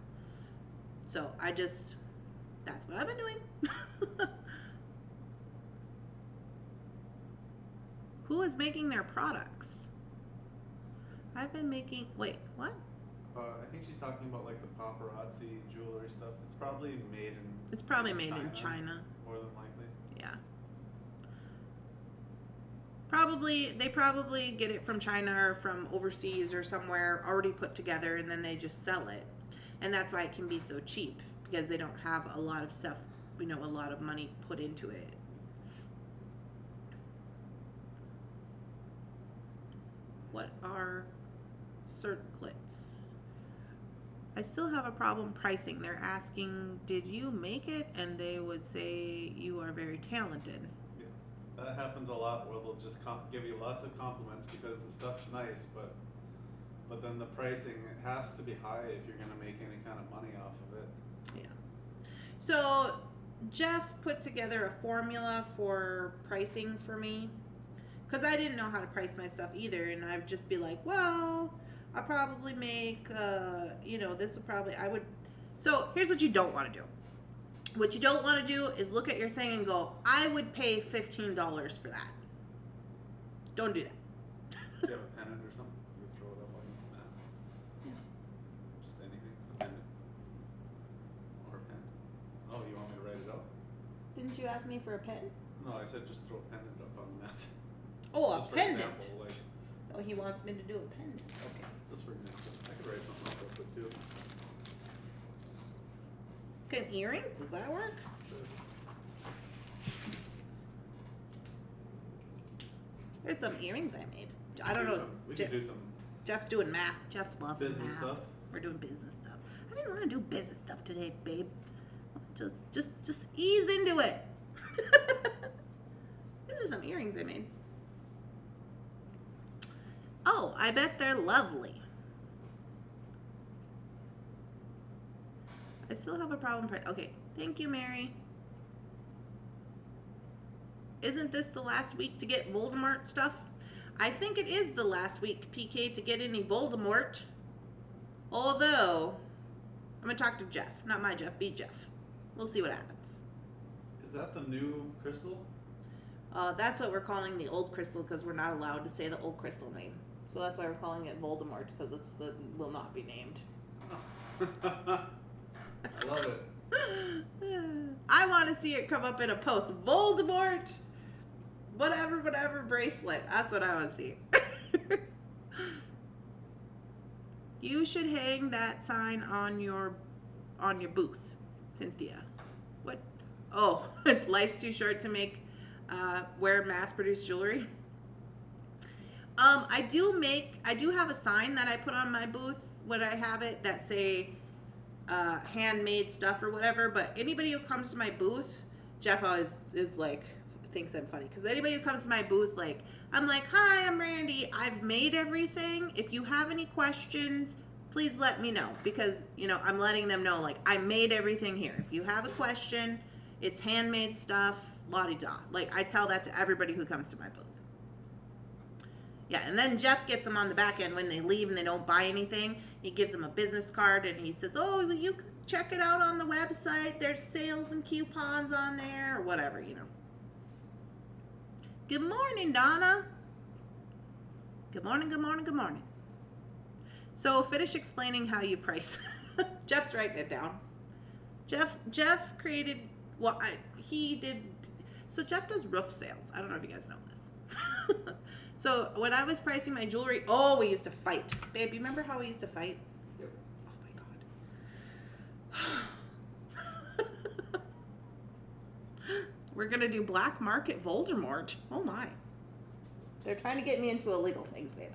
So that's what I've been doing. Who is making their products? I've been making, wait, what? I think she's talking about like the paparazzi jewelry stuff. It's probably made in China. More than likely. Yeah. They probably get it from China or from overseas or somewhere already put together and then they just sell it. And that's why it can be so cheap because they don't have a lot of stuff, you know, a lot of money put into it. What are circlets? I still have a problem pricing. They're asking, did you make it? And they would say, you are very talented. Yeah, that happens a lot where they'll just give you lots of compliments because the stuff's nice, but then the pricing, it has to be high if you're going to make any kind of money off of it. Yeah. So Jeff put together a formula for pricing for me because I didn't know how to price my stuff either. And I'd just be like, well, I'll probably make, you know, this would probably, I would. So here's what you don't want to do. What you don't want to do is look at your thing and go, I would pay $15 for that. Don't do that. Do you have a pennant or something? You could throw it up on that. Yeah. Just anything? A pennant? Or a pen? Oh, you want me to write it out? Didn't you ask me for a pen? No, I said just throw a pendant up on the mat. Oh, Just a for pendant. example, like, Oh, he wants me to do a pendant. Okay. just for example. I could write something up real quick too. Can earrings? Does that work? There's some earrings I made. I don't know. We could do some Jeff's doing math. Jeff loves business math. stuff. We're doing business stuff. I didn't want to do business stuff today, babe. Just ease into it. These are some earrings I made. Oh, I bet they're lovely. I still have a problem. Okay, thank you, Mary. Isn't this the last week to get Voldemort stuff? I think it is the last week, PK, to get any Voldemort. Although, I'm going to talk to Jeff. Not my Jeff, be Jeff. We'll see what happens. Is that the new crystal? That's what we're calling the old crystal because we're not allowed to say the old crystal name. So that's why we're calling it Voldemort because will not be named. I love it. I want to see it come up in a post. Voldemort, whatever bracelet. That's what I want to see. You should hang that sign on your booth, Cynthia. What? Oh, life's too short to wear mass-produced jewelry. I do have a sign that I put on my booth when I have it that say handmade stuff or whatever, but anybody who comes to my booth, Jeff always is like, thinks I'm funny, because anybody who comes to my booth, like, I'm like, hi, I'm Randy, I've made everything. If you have any questions, please let me know, because, you know, I'm letting them know, like, I made everything here. If you have a question, it's handmade stuff, la-di-da. Like, I tell that to everybody who comes to my booth. Yeah, and then Jeff gets them on the back end when they leave and they don't buy anything. He gives them a business card and he says, oh, you can check it out on the website. There's sales and coupons on there or whatever, you know. Good morning, Donna. Good morning, good morning, good morning. So finish explaining how you price. Jeff's writing it down. Jeff created, well, he did, so Jeff does roof sales. I don't know if you guys know this. So when I was pricing my jewelry, oh, we used to fight. Babe, you remember how we used to fight? Yep. Oh my God. We're gonna do black market Voldemort. Oh my. They're trying to get me into illegal things, babe.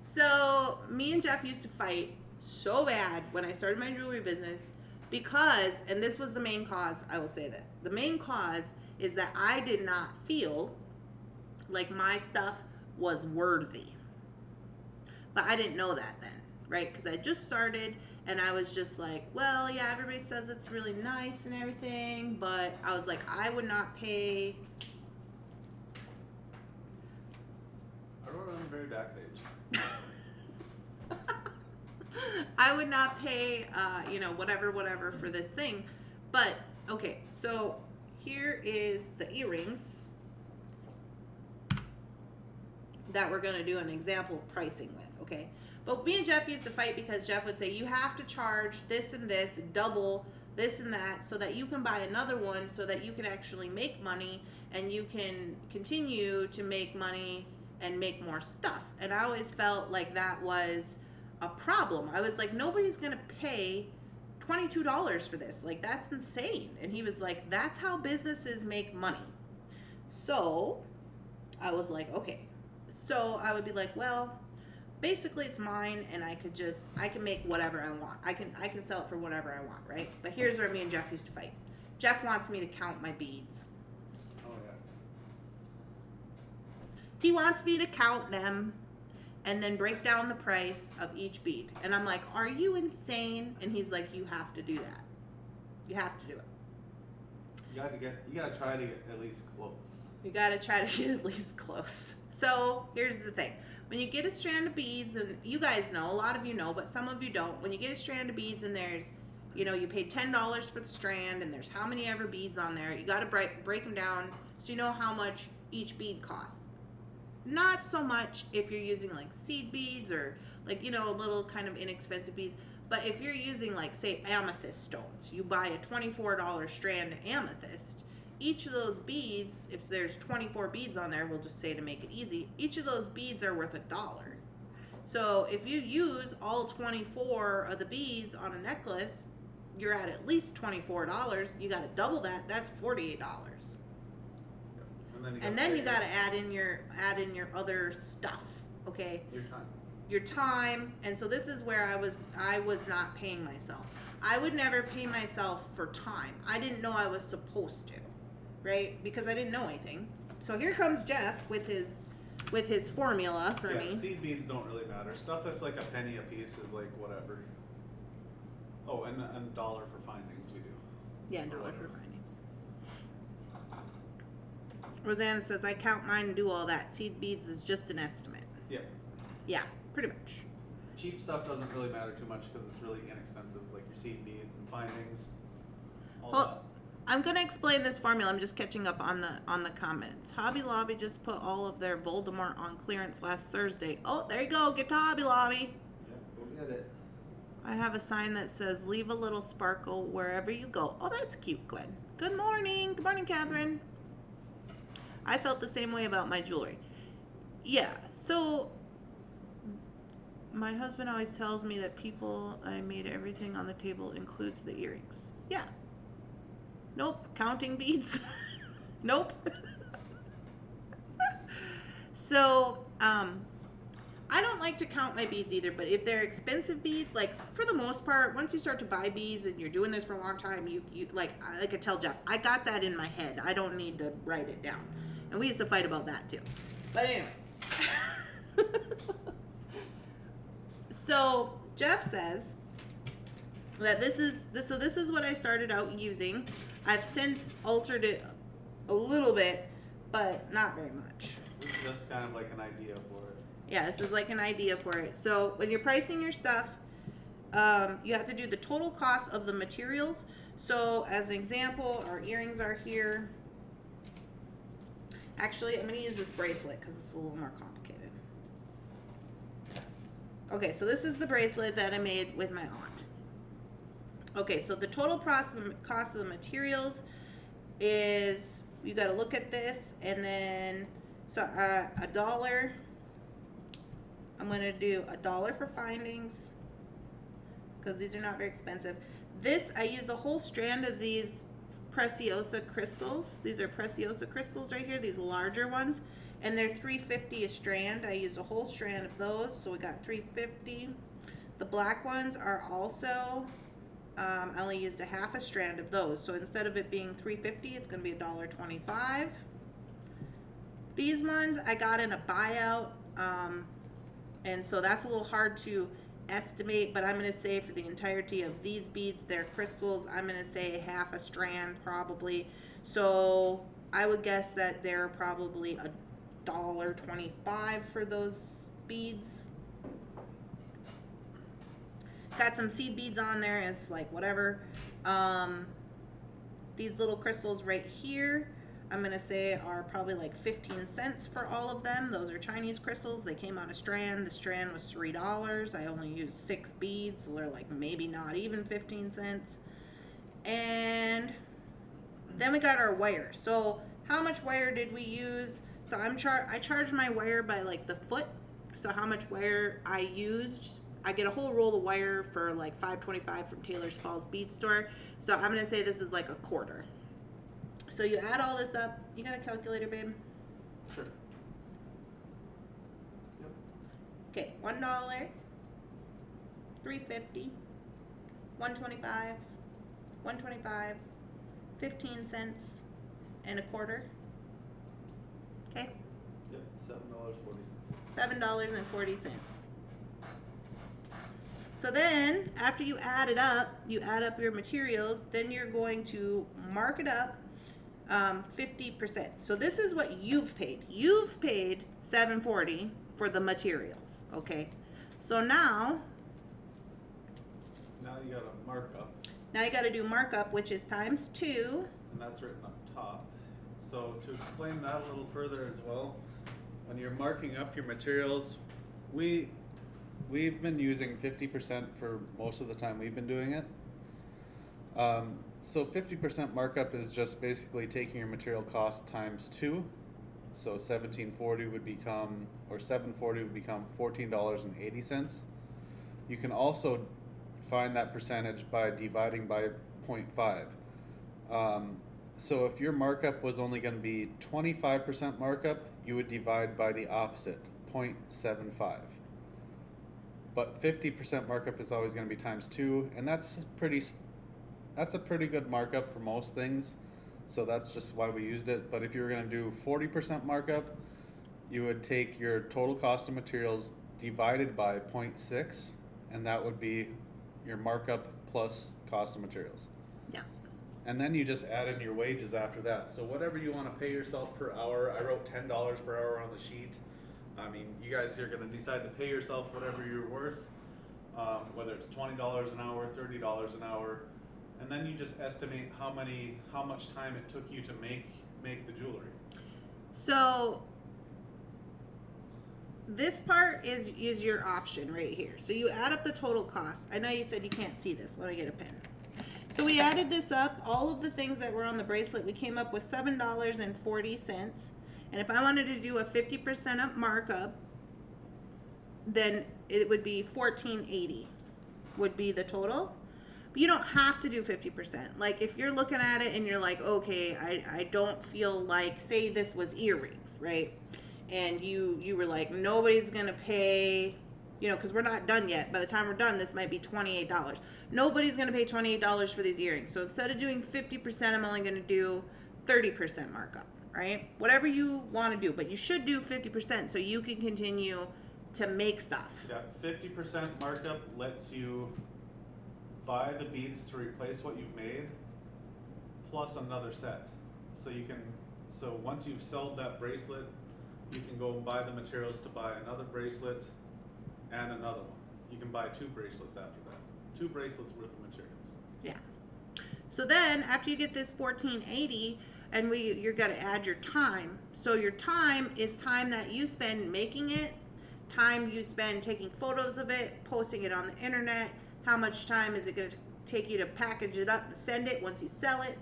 So me and Jeff used to fight so bad when I started my jewelry business because, and this was the main cause, I will say this. The main cause is that I did not feel like my stuff was worthy. But I didn't know that then, right? Because I just started and I was just like, well, yeah, everybody says it's really nice and everything, but I was like, I would not pay. I wrote it on the very back page. I would not pay, you know, whatever for this thing. But, okay, so here is the earrings that we're going to do an example of pricing with, okay? But me and Jeff used to fight because Jeff would say, you have to charge this and this, double this and that, so that you can buy another one, so that you can actually make money and you can continue to make money and make more stuff. And I always felt like that was a problem. I was like, nobody's going to pay $22 for this. Like, that's insane. And he was like, that's how businesses make money. So I was like, okay. So I would be like, well, basically it's mine and I can make whatever I want. I can sell it for whatever I want, right? But here's where me and Jeff used to fight. Jeff wants me to count my beads. Oh yeah. He wants me to count them and then break down the price of each bead. And I'm like, are you insane? And he's like, you have to do that. You have to do it. You gotta try to get at least close. You gotta try to get at least close. So here's the thing. When you get a strand of beads, and you guys know, a lot of you know, but some of you don't. When you get a strand of beads and there's, you know, you paid $10 for the strand and there's how many ever beads on there, you gotta break them down so you know how much each bead costs. Not so much if you're using like seed beads or like, you know, little kind of inexpensive beads. But if you're using like, say, amethyst stones, you buy a $24 strand of amethyst. Each of those beads, if there's 24 beads on there, we'll just say to make it easy, each of those beads are worth $1. So if you use all 24 of the beads on a necklace, you're at least $24. You got to double that. That's $48. And then you got to add in your other stuff, okay? Your time. And so this is where I was not paying myself. I would never pay myself for time. I didn't know I was supposed to, right? Because I didn't know anything. So here comes Jeff with his formula for me. Seed beads don't really matter. Stuff that's like a penny a piece is like whatever. Oh, and $1 for findings we do. Yeah, $1 for findings. Rosanna says, I count mine and do all that. Seed beads is just an estimate. Yeah. Yeah, pretty much. Cheap stuff doesn't really matter too much because it's really inexpensive, like your seed beads and findings. Well, I'm going to explain this formula. I'm just catching up on the comments. Hobby Lobby just put all of their Voldemort on clearance last Thursday. Oh, there you go. Get to Hobby Lobby. Yep, go get it. I have a sign that says, leave a little sparkle wherever you go. Oh, that's cute, Gwen. Good morning. Good morning, Catherine. I felt the same way about my jewelry. Yeah, so my husband always tells me that I made everything on the table includes the earrings. Yeah. Nope. Counting beads. Nope. So, I I don't like to count my beads either, but if they're expensive beads, like for the most part, once you start to buy beads and you're doing this for a long time, you like I could tell Jeff, I got that in my head. I don't need to write it down. And we used to fight about that too. But anyway. So Jeff says that this is what I started out using. I've since altered it a little bit, but not very much. This is just kind of like an idea for it. Yeah, this is like an idea for it. So when you're pricing your stuff, you have to do the total cost of the materials. So as an example, our earrings are here. Actually, I'm going to use this bracelet because it's a little more complicated. Okay, so this is the bracelet that I made with my aunt. Okay, so the total cost of the materials is, you got to look at this, and then, so $1. I'm going to do $1 for findings, because these are not very expensive. This, I use a whole strand of these Preciosa crystals. These are Preciosa crystals right here, these larger ones, and they're $3.50 a strand. I used a whole strand of those, so we got $3.50. The black ones are also, I only used a half a strand of those, so instead of it being $3.50, it's going to be $1.25. These ones I got in a buyout, and so that's a little hard to estimate, but I'm going to say for the entirety of these beads, they're crystals, I'm going to say half a strand probably. So I would guess that they're probably $1.25 for those beads. Got some seed beads on there, it's like whatever. These little crystals right here, I'm gonna say are probably like 15 cents for all of them. Those are Chinese crystals. They came on a strand. The strand was $3. I only used 6 beads, so they're like maybe not even 15 cents. And then we got our wire. So how much wire did we use? So I charge my wire by like the foot. So how much wire I used, I get a whole roll of wire for like $5.25 from Taylor's Falls Bead Store. So I'm gonna say this is like a quarter. So you add all this up. You got a calculator, babe? Sure. Yep. Okay, $1, $3.50, $1.25, $1.25, 15 cents, and a quarter. Okay? Yep, $7.40. $7.40. So then, after you add it up, you add up your materials, then you're going to mark it up 50%. So this is what you've paid. You've paid $7.40 for the materials, okay? So now you got a markup. Now you got to do markup, which is times 2. And that's written up top. So to explain that a little further as well, when you're marking up your materials, we've been using 50% for most of the time we've been doing it. So 50% markup is just basically taking your material cost times 2. So $17.40 would become, or $7.40 would become $14.80. You can also find that percentage by dividing by 0.5. So if your markup was only going to be 25% markup, you would divide by the opposite, 0.75. But 50% markup is always going to be times 2, and that's a pretty good markup for most things. So that's just why we used it. But if you were going to do 40% markup, you would take your total cost of materials divided by 0.6, and that would be your markup plus cost of materials. Yeah. And then you just add in your wages after that. So whatever you want to pay yourself per hour, I wrote $10 per hour on the sheet. I mean, you guys are going to decide to pay yourself whatever you're worth, whether it's $20 an hour, $30 an hour, and then you just estimate how much time it took you to make the jewelry. So this part is your option right here. So you add up the total cost. I know you said you can't see this. Let me get a pen. So we added this up, all of the things that were on the bracelet. We came up with $7.40. And if I wanted to do a 50% up markup, then it would be $14.80 would be the total. But you don't have to do 50%. Like if you're looking at it and you're like, okay, I don't feel like, say this was earrings, right? and you were like, nobody's gonna pay, you know, because we're not done yet. By the time we're done, this might be $28. Nobody's gonna pay $28 for these earrings. So instead of doing 50%, I'm only gonna do 30% markup, right? Whatever you want to do, but you should do 50% so you can continue to make stuff. Yeah, 50% markup lets you buy the beads to replace what you've made, plus another set. So once you've sold that bracelet, you can go and buy the materials to buy another bracelet and another one. You can buy 2 bracelets after that. 2 bracelets worth of materials. Yeah. So then after you get this $14.80, and you're gonna add your time. So your time is time that you spend making it, time you spend taking photos of it, posting it on the internet. How much time is it gonna take you to package it up and send it once you sell it?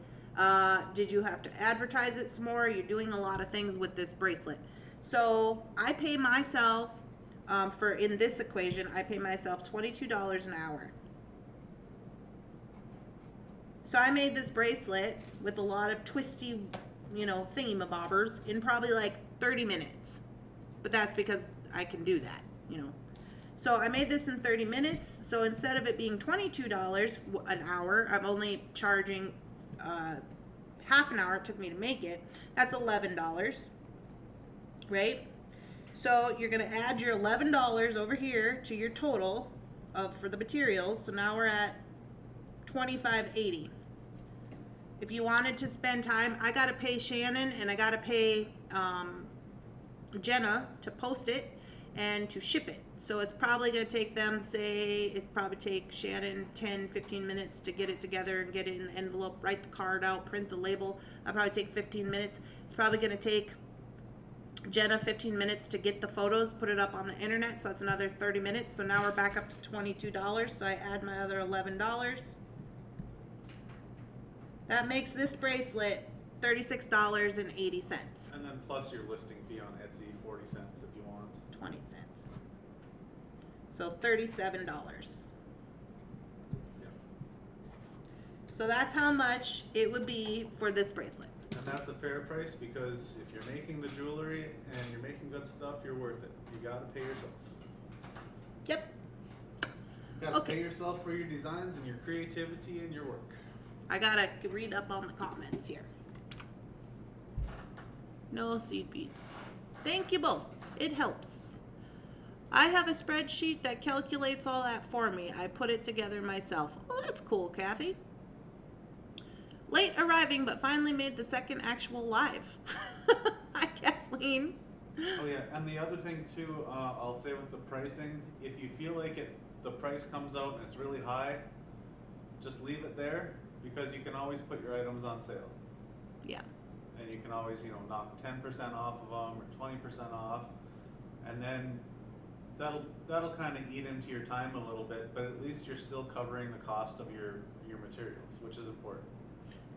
Did you have to advertise it some more? You're doing a lot of things with this bracelet. So I pay myself, in this equation, I pay myself $22 an hour. So I made this bracelet with a lot of twisty, you know, thingamabobbers in probably like 30 minutes. But that's because I can do that, you know. So I made this in 30 minutes. So instead of it being $22 an hour, I'm only charging half an hour it took me to make it. That's $11, right? So you're going to add your $11 over here to your total for the materials. So now we're at $25.80. If you wanted to spend time, I got to pay Shannon and I got to pay Jenna to post it and to ship it. So it's probably going to take them, it's probably take Shannon 10, 15 minutes to get it together and get it in the envelope, write the card out, print the label. I'll probably take 15 minutes. It's probably going to take Jenna 15 minutes to get the photos, put it up on the internet. So that's another 30 minutes. So now we're back up to $22. So I add my other $11. That makes this bracelet $36.80. And then plus your listing fee on Etsy, 40 cents if you want. 20 cents. So $37. Yeah. So that's how much it would be for this bracelet. And that's a fair price because if you're making the jewelry and you're making good stuff, you're worth it. You gotta pay yourself. Yep. You gotta pay yourself for your designs and your creativity and your work. I gotta read up on the comments here. No seed beads. Thank you both. It helps. I have a spreadsheet that calculates all that for me. I put it together myself. Oh, that's cool, Kathy. Late arriving, but finally made the second actual live. Hi, Kathleen. Oh yeah, and the other thing too, I'll say with the pricing, if you feel like the price comes out and it's really high, just leave it there because you can always put your items on sale. Yeah. And you can always, knock 10% off of them or 20% off, and then that'll kind of eat into your time a little bit, but at least you're still covering the cost of your materials, which is important.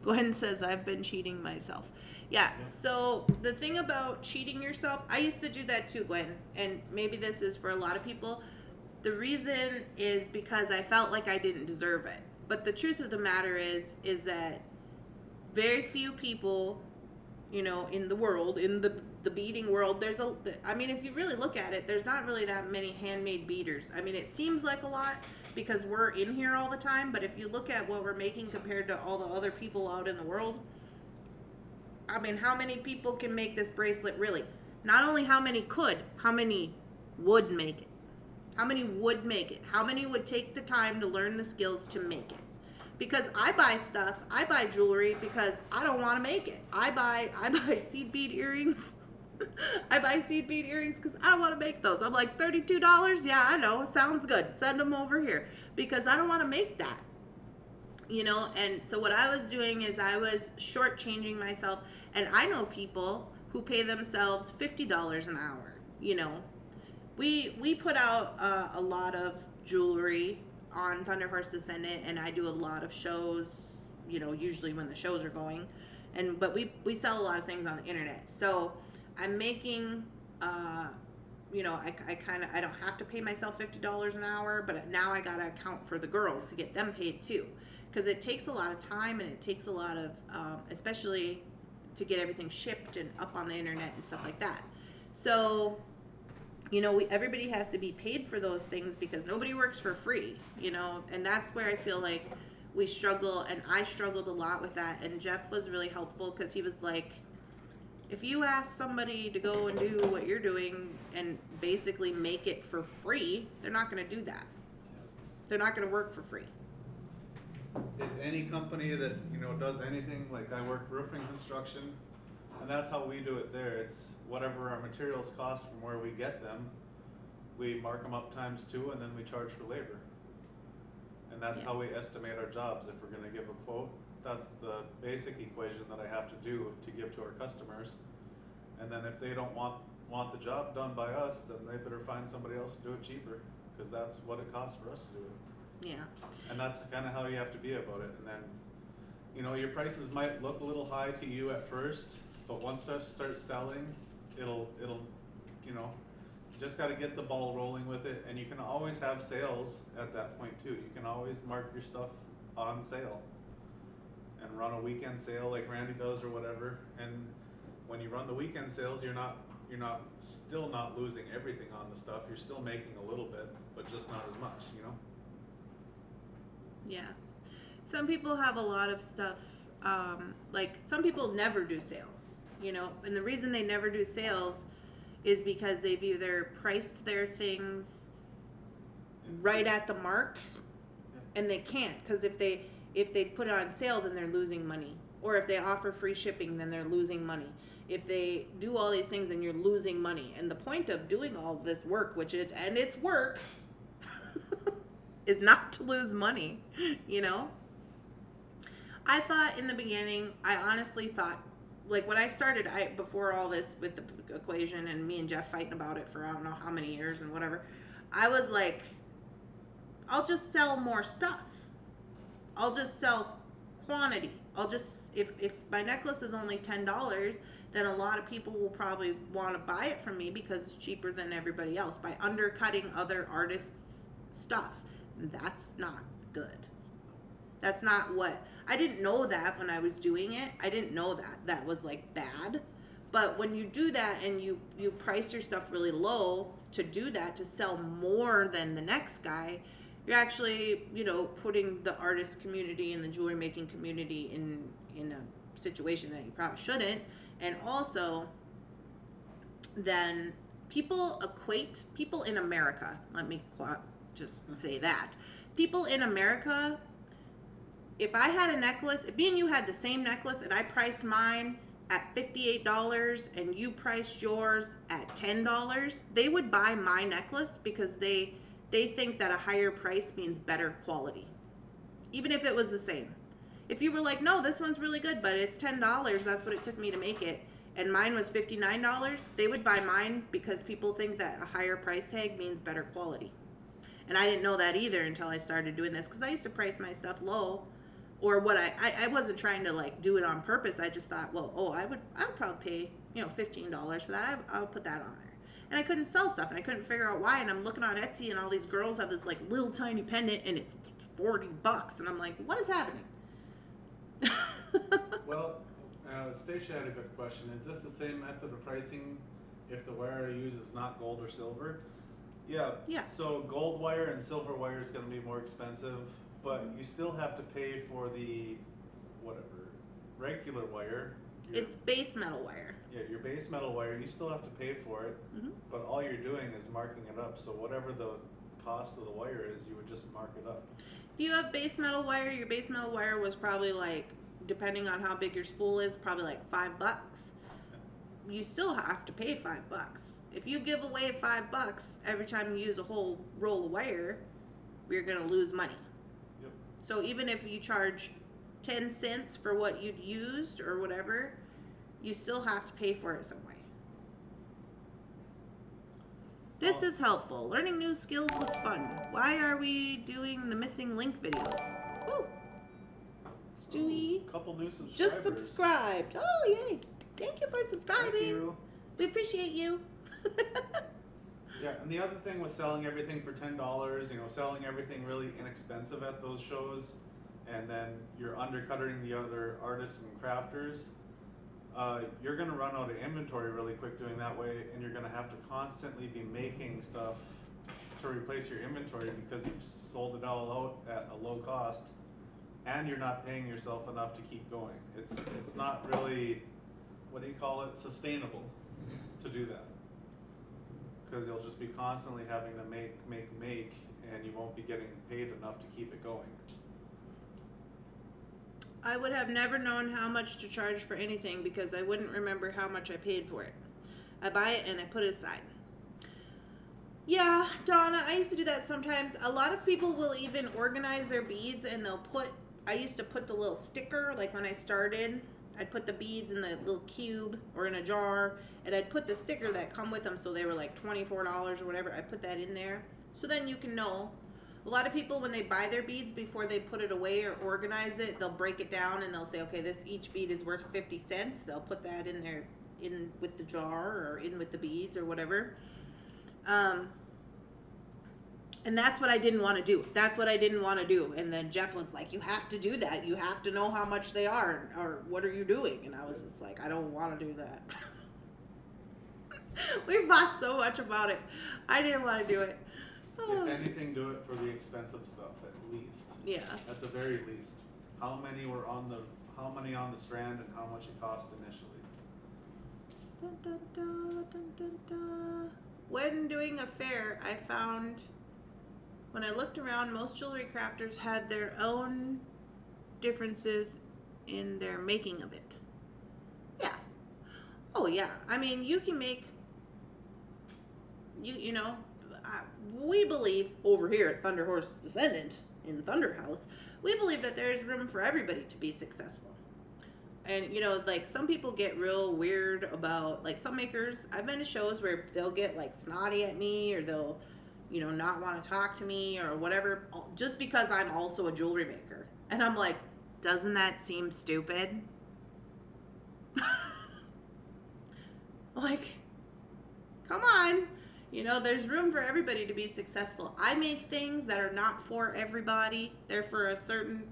Gwen says, I've been cheating myself. Yeah, so the thing about cheating yourself, I used to do that too, Gwen, and maybe this is for a lot of people. The reason is because I felt like I didn't deserve it. But the truth of the matter is that very few people, in the world, in the beading world, if you really look at it, there's not really that many handmade beaders. I mean, it seems like a lot because we're in here all the time, but if you look at what we're making compared to all the other people out in the world, I mean, how many people can make this bracelet really? Not only how many could, how many would make it? How many would make it? How many would take the time to learn the skills to make it? Because I buy jewelry because I don't want to make it. I buy seed bead earrings. I buy seed bead earrings because I don't want to make those. I'm like, $32? Yeah, I know. Sounds good. Send them over here because I don't want to make that. And so what I was doing is I was shortchanging myself. And I know people who pay themselves $50 an hour. We put out a lot of jewelry on Thunderhorse Descendant, and I do a lot of shows, usually when the shows are going, but we sell a lot of things on the internet. So I'm making, I don't have to pay myself $50 an hour, but now I gotta account for the girls to get them paid too, because it takes a lot of time and it takes a lot of, especially to get everything shipped and up on the internet and stuff like that. So, you know, everybody has to be paid for those things because nobody works for free, you know, and that's where I feel like we struggle, and I struggled a lot with that. And Jeff was really helpful because he was like, if you ask somebody to go and do what you're doing and basically make it for free, they're not going to do that. They're not going to work for free. If any company that, you know, does anything, like I work roofing construction, and that's how we do it there. It's whatever our materials cost from where we get them, we mark them up ×2, and then we charge for labor. And that's how we estimate our jobs. If we're going to give a quote, that's the basic equation that I have to do to give to our customers. And then if they don't want the job done by us, then they better find somebody else to do it cheaper, because that's what it costs for us to do it. Yeah. And that's kind of how you have to be about it. And then, you know, your prices might look a little high to you at first, but once stuff starts selling, it'll, you know, you just got to get the ball rolling with it. And you can always have sales at that point too. You can always mark your stuff on sale and run a weekend sale like Randy does or whatever. And when you run the weekend sales, you're still not losing everything on the stuff. You're still making a little bit, but just not as much, you know? Yeah. Some people have a lot of stuff, like some people never do sales, you know, and the reason they never do sales is because they've either priced their things right at the mark, and they can't, because if they put it on sale, then they're losing money. Or if they offer free shipping, then they're losing money. If they do all these things, then you're losing money. And the point of doing all of this work, and it's work, is not to lose money, you know? I thought in the beginning, I honestly thought, like when I started, before all this with the equation and me and Jeff fighting about it for I don't know how many years and whatever, I was like, I'll just sell more stuff. I'll just sell quantity. I'll just, if my necklace is only $10, then a lot of people will probably want to buy it from me because it's cheaper than everybody else by undercutting other artists' stuff. That's not good. That's not what, I didn't know that when I was doing it. I didn't know that was like bad. But when you do that and you price your stuff really low to do that, to sell more than the next guy, you're actually, you know, putting the artist community and the jewelry making community in a situation that you probably shouldn't. And also, then people in America, let me just say that, people in America, if I had a necklace, if me and you had the same necklace and I priced mine at $58 and you priced yours at $10, they would buy my necklace because they think that a higher price means better quality, even if it was the same. If you were like, no, this one's really good, but it's $10, that's what it took me to make it, and mine was $59, they would buy mine because people think that a higher price tag means better quality. And I didn't know that either until I started doing this, because I used to price my stuff low, or what I wasn't trying to like do it on purpose. I just thought, well, I would probably pay, you know, $15 for that. I'll put that on there. And I couldn't sell stuff, and I couldn't figure out why. And I'm looking on Etsy, and all these girls have this like little tiny pendant, and it's $40, and I'm like, what is happening? Well, Stacia had a good question. Is this the same method of pricing if the wire you use is not gold or silver? Yeah. So gold wire and silver wire is going to be more expensive, but you still have to pay for the regular wire. It's base metal wire. Yeah, your base metal wire, you still have to pay for it, but all you're doing is marking it up. So whatever the cost of the wire is, you would just mark it up. If you have base metal wire, your base metal wire was probably like, depending on how big your spool is, probably like $5. You still have to pay $5. If you give away $5 every time you use a whole roll of wire, you're going to lose money. Yep. So even if you charge 10 cents for what you'd used or whatever, you still have to pay for it some way. This is helpful. Learning new skills was fun. Why are we doing the missing link videos? Woo! Stewie. Couple new subscribers. Just subscribed. Oh, yay. Thank you for subscribing. Thank you. We appreciate you. Yeah, and the other thing with selling everything for $10, you know, selling everything really inexpensive at those shows, and then you're undercutting the other artists and crafters. you're going to run out of inventory really quick doing that way, and you're going to have to constantly be making stuff to replace your inventory because you've sold it all out at a low cost, and you're not paying yourself enough to keep going. It's not really, what do you call it, sustainable to do that, because you'll just be constantly having to make, and you won't be getting paid enough to keep it going. I would have never known how much to charge for anything because I wouldn't remember how much I paid for it. I buy it and I put it aside. Yeah, Donna, I used to do that sometimes. A lot of people will even organize their beads and they'll put, I used to put the little sticker, like when I started, I'd put the beads in the little cube or in a jar, and I'd put the sticker that come with them, so they were like $24 or whatever. I put that in there, so then you can know. A lot of people, when they buy their beads, before they put it away or organize it, they'll break it down and they'll say, okay, each bead is worth 50 cents. They'll put that in there, in with the jar or in with the beads or whatever. And that's what I didn't want to do. That's what I didn't want to do. And then Jeff was like, you have to do that. You have to know how much they are, or what are you doing? And I was just like, I don't want to do that. We fought so much about it. I didn't want to do it. If anything, do it for the expensive stuff at least. Yeah. At the very least. How many on the strand and how much it cost initially? Dun, dun, dun, dun, dun, dun. When doing a fair, I found when I looked around, most jewelry crafters had their own differences in their making of it. Yeah. Oh yeah. I mean, you can make, you know, we believe over here at Thunderhorse Descendant in Thunderhouse, we believe that there's room for everybody to be successful. And you know, like some people get real weird about, like some makers, I've been to shows where they'll get like snotty at me, or they'll, you know, not want to talk to me or whatever, just because I'm also a jewelry maker. And I'm like, doesn't that seem stupid? Like, come on. You know, there's room for everybody to be successful. I make things that are not for everybody. They're for a certain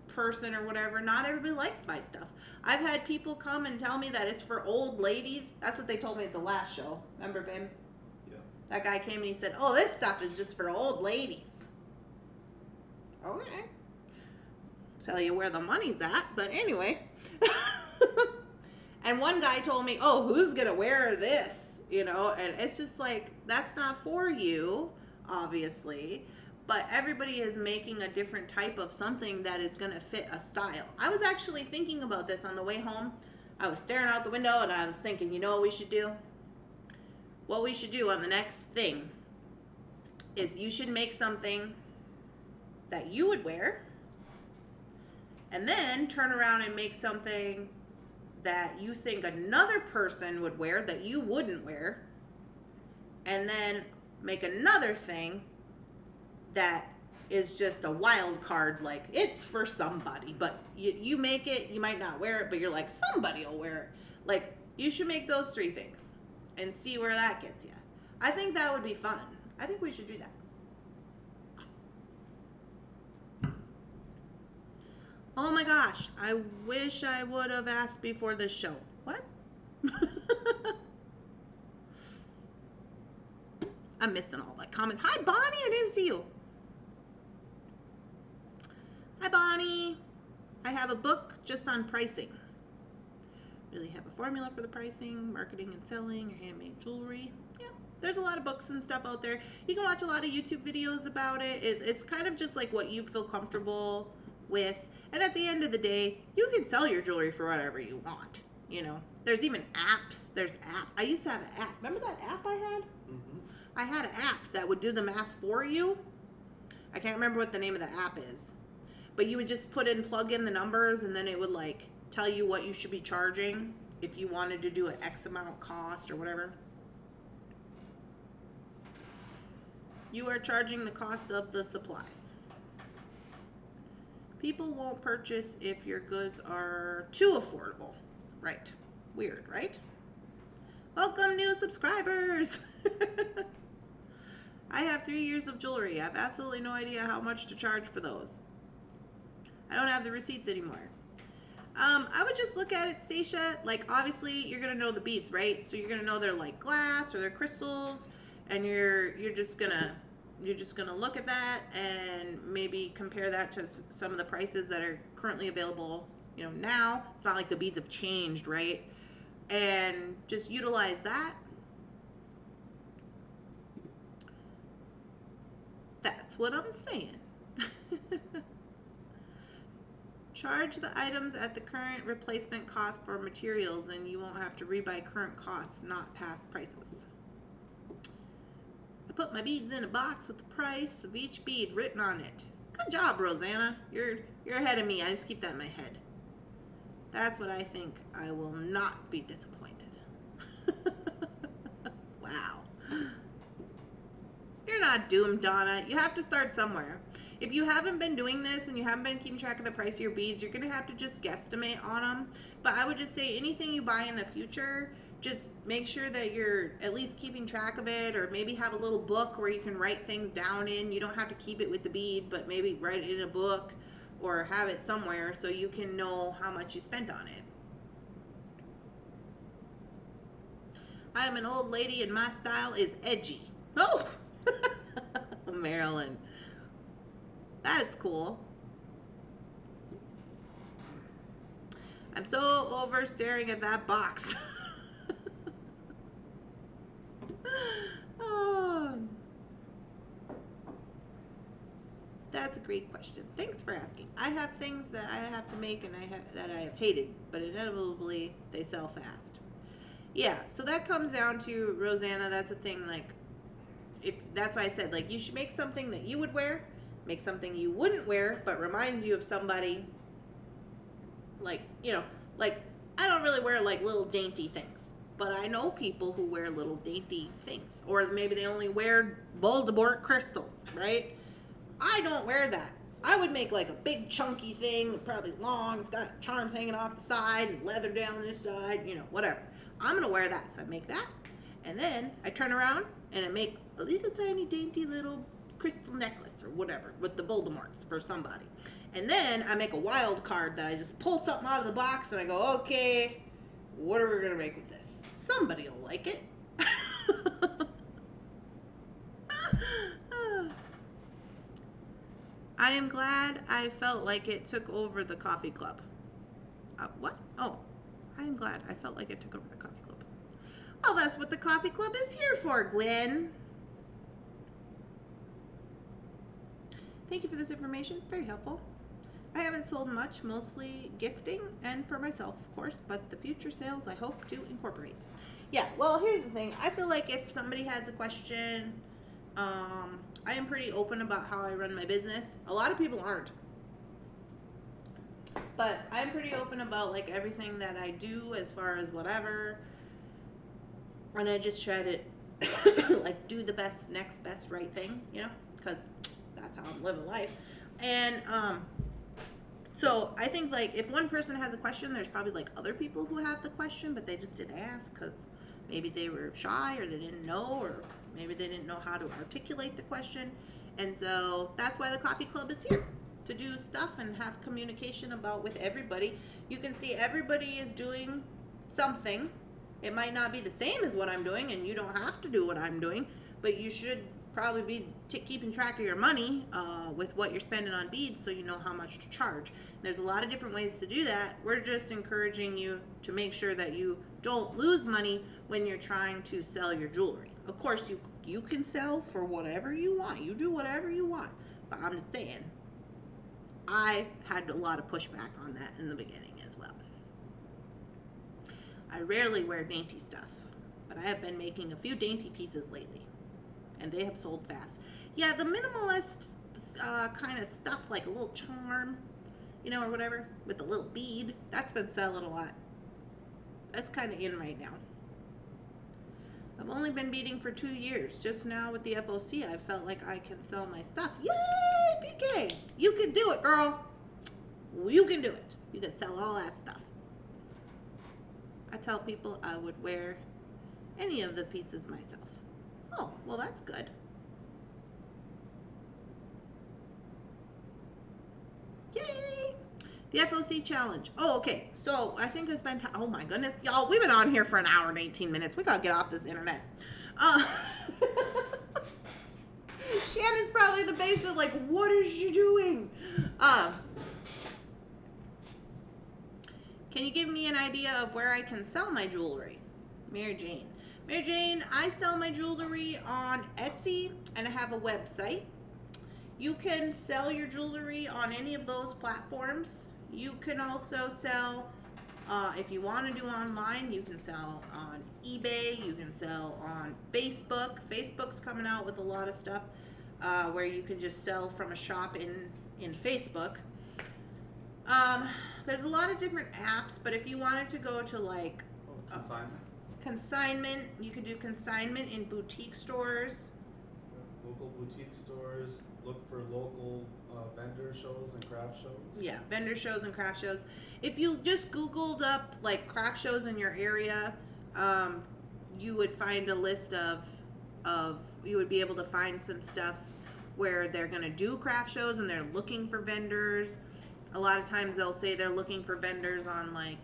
person or whatever. Not everybody likes my stuff. I've had people come and tell me that it's for old ladies. That's what they told me at the last show. Remember, Ben? Yeah. That guy came and he said, oh, this stuff is just for old ladies. Okay. Tell you where the money's at, but anyway. And one guy told me, oh, who's going to wear this? You know, and it's just like, that's not for you, obviously, but everybody is making a different type of something that is going to fit a style. I was actually thinking about this on the way home. I was staring out the window and I was thinking, you know what we should do? What we should do on the next thing is you should make something that you would wear, and then turn around and make something that you think another person would wear that you wouldn't wear, and then make another thing that is just a wild card, like it's for somebody, but you make it, you might not wear it, but you're like, somebody will wear it. Like, you should make those three things and see where that gets you. I think that would be fun. I think we should do that. Oh my gosh, I wish I would have asked before this show. What? I'm missing all the comments. Hi, Bonnie, I didn't see you. Hi, Bonnie. I have a book just on pricing. Really have a formula for the pricing, marketing and selling, your handmade jewelry. Yeah, there's a lot of books and stuff out there. You can watch a lot of YouTube videos about it. It's kind of just like what you feel comfortable with. And at the end of the day, you can sell your jewelry for whatever you want. You know, there's even apps. There's app. I used to have an app. Remember that app I had? Mm-hmm. I had an app that would do the math for you. I can't remember what the name of the app is, but you would just plug in the numbers, and then it would like tell you what you should be charging if you wanted to do an X amount cost or whatever. You are charging the cost of the supplies. People won't purchase if your goods are too affordable. Right. Weird, right? Welcome, new subscribers. I have 3 years of jewelry. I have absolutely no idea how much to charge for those. I don't have the receipts anymore. I would just look at it, Stacia. Like, obviously, you're gonna know the beads, right? So you're gonna know they're like glass or they're crystals, and you're just gonna look at that and maybe compare that to some of the prices that are currently available. Now it's not like the beads have changed, right? And just utilize that. That's what I'm saying. Charge the items at the current replacement cost for materials, and you won't have to rebuy current costs, not past prices. I put my beads in a box with the price of each bead written on it. Good job, Rosanna. You're ahead of me. I just keep that in my head. That's what I think. I will not be disappointed. Wow. You're not doomed, Donna. You have to start somewhere. If you haven't been doing this and you haven't been keeping track of the price of your beads, you're going to have to just guesstimate on them. But I would just say anything you buy in the future, just make sure that you're at least keeping track of it, or maybe have a little book where you can write things down in. You don't have to keep it with the bead, but maybe write it in a book or have it somewhere so you can know how much you spent on it. I am an old lady and my style is edgy. Oh! Marilyn. That is cool. I'm so over staring at that box. Oh, that's a great question. Thanks for asking. I have things that I have to make and that I have hated, but inevitably they sell fast. Yeah, so that comes down to, Rosanna, that's a thing, like, that's why I said, like, you should make something that you would wear, make something you wouldn't wear, but reminds you of somebody. Like, like, I don't really wear, like, little dainty things, but I know people who wear little dainty things, or maybe they only wear Voldemort crystals, right? I don't wear that. I would make, like, a big chunky thing, probably long, it's got charms hanging off the side, and leather down this side, whatever. I'm gonna wear that, so I make that, and then I turn around, and I make a little tiny dainty little crystal necklace or whatever with the Voldemorts for somebody. And then I make a wild card that I just pull something out of the box and I go, okay, what are we gonna make with this? Somebody will like it. I am glad I felt like it took over the coffee club. What? Oh, I am glad I felt like it took over the coffee club. Oh, that's what the coffee club is here for, Gwen. Thank you for this information. Very helpful. I haven't sold much, mostly gifting and for myself, of course, but the future sales I hope to incorporate. Yeah, well, here's the thing. I feel like if somebody has a question, I am pretty open about how I run my business. A lot of people aren't. But I'm pretty open about, like, everything that I do as far as whatever. And I just try to, like, do the next best right thing, because that's how I'm living life. And so I think, like, if one person has a question, there's probably, like, other people who have the question, but they just didn't ask because maybe they were shy or they didn't know, or maybe they didn't know how to articulate the question. And so that's why the coffee club is here, to do stuff and have communication with everybody. You can see everybody is doing something. It might not be the same as what I'm doing, and you don't have to do what I'm doing, but you should probably be keeping track of your money with what you're spending on beads, so you know how much to charge. There's a lot of different ways to do that. We're just encouraging you to make sure that you don't lose money when you're trying to sell your jewelry. Of course, you can sell for whatever you want. You do whatever you want. But I'm just saying, I had a lot of pushback on that in the beginning as well. I rarely wear dainty stuff, but I have been making a few dainty pieces lately, and they have sold fast. Yeah, the minimalist kind of stuff, like a little charm, or whatever, with a little bead, that's been selling a lot. That's kind of in right now. I've only been beading for 2 years. Just now with the FOC, I felt like I can sell my stuff. Yay, PK! You can do it, girl. You can do it. You can sell all that stuff. I tell people I would wear any of the pieces myself. Oh, well, that's good. Yay! The FOC challenge. Oh, okay. So I think it's been oh my goodness, y'all, we've been on here for an hour and 18 minutes. We gotta get off this internet. Uh, Shannon's probably in the basement like, what is she doing? Can you give me an idea of where I can sell my jewelry? Mary Jane. Mary Jane, I sell my jewelry on Etsy and I have a website. You can sell your jewelry on any of those platforms. You can also sell, if you want to do online, you can sell on eBay, you can sell on Facebook. Facebook's coming out with a lot of stuff where you can just sell from a shop in Facebook. There's a lot of different apps, but if you wanted to go to like consignment, you could do consignment in boutique stores. Local boutique stores, look for local vendor shows and craft shows. Yeah, vendor shows and craft shows. If you just Googled up like craft shows in your area, you would find a list of you would be able to find some stuff where they're going to do craft shows and they're looking for vendors. A lot of times they'll say they're looking for vendors on like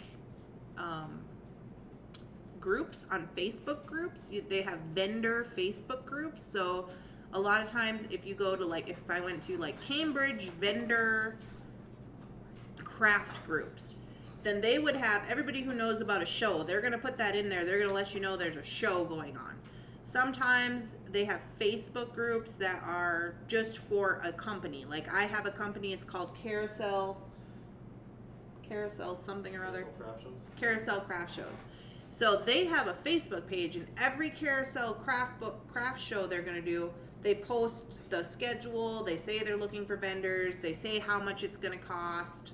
groups, on Facebook groups. They have vendor Facebook groups. So a lot of times if you go to like, if I went to like Cambridge vendor craft groups, then they would have everybody who knows about a show. They're going to put that in there. They're going to let you know there's a show going on. Sometimes they have Facebook groups that are just for a company. Like I have a company, it's called Carousel something or other. Carousel Craft Shows. So they have a Facebook page, and every Carousel craft show they're going to do, they post the schedule, they say they're looking for vendors, they say how much it's going to cost,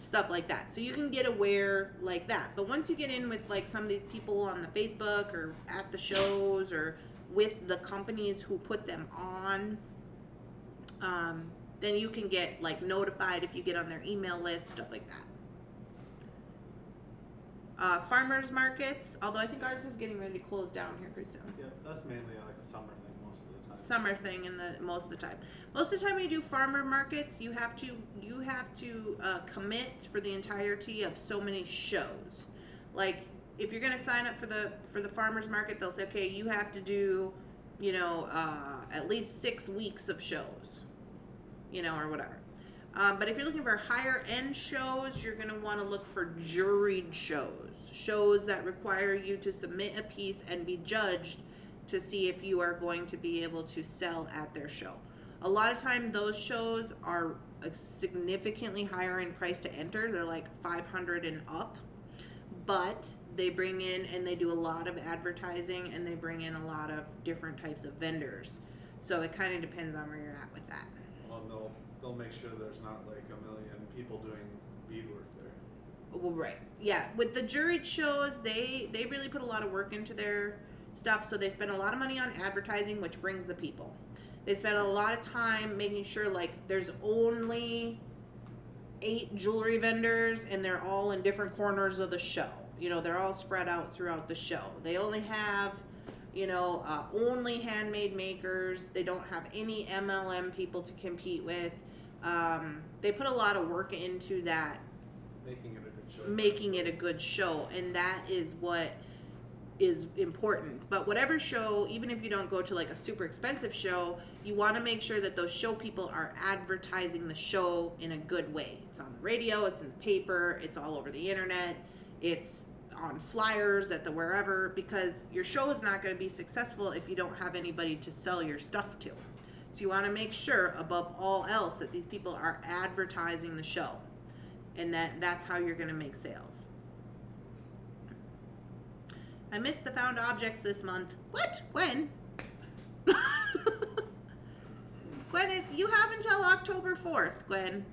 stuff like that. So you can get aware like that. But once you get in with like some of these people on the Facebook or at the shows or with the companies who put them on, then you can get like notified if you get on their email list, stuff like that. Farmers markets, although I think ours is getting ready to close down here pretty soon. Yeah, that's mainly like a summer thing most of the time. Summer thing most of the time. Most of the time when you do farmer markets, you have to commit for the entirety of so many shows. Like if you're gonna sign up for the farmers market, they'll say, okay, you have to do, at least 6 weeks of shows, or whatever. But if you're looking for higher end shows, you're going to want to look for juried shows that require you to submit a piece and be judged to see if you are going to be able to sell at their show. A lot of time those shows are significantly higher in price to enter. They're like $500 and up, but they bring in and they do a lot of advertising and they bring in a lot of different types of vendors. So it kind of depends on where you're at with that. Well, they'll make sure there's not like a million people doing beadwork there. Well, right. Yeah. With the juried shows, they really put a lot of work into their stuff. So they spend a lot of money on advertising, which brings the people. They spend a lot of time making sure like there's only 8 jewelry vendors and they're all in different corners of the show. They're all spread out throughout the show. They only have, only handmade makers. They don't have any MLM people to compete with. They put a lot of work into that, making it a good show, and that is what is important. But whatever show, even if you don't go to like a super expensive show, you want to make sure that those show people are advertising the show in a good way. It's on the radio, it's in the paper, it's all over the internet, it's on flyers at the wherever, because your show is not going to be successful if you don't have anybody to sell your stuff to. So you want to make sure above all else that these people are advertising the show, and that's how you're going to make sales. I missed the found objects this month. What? When? Gwen, you have until October 4th, Gwen.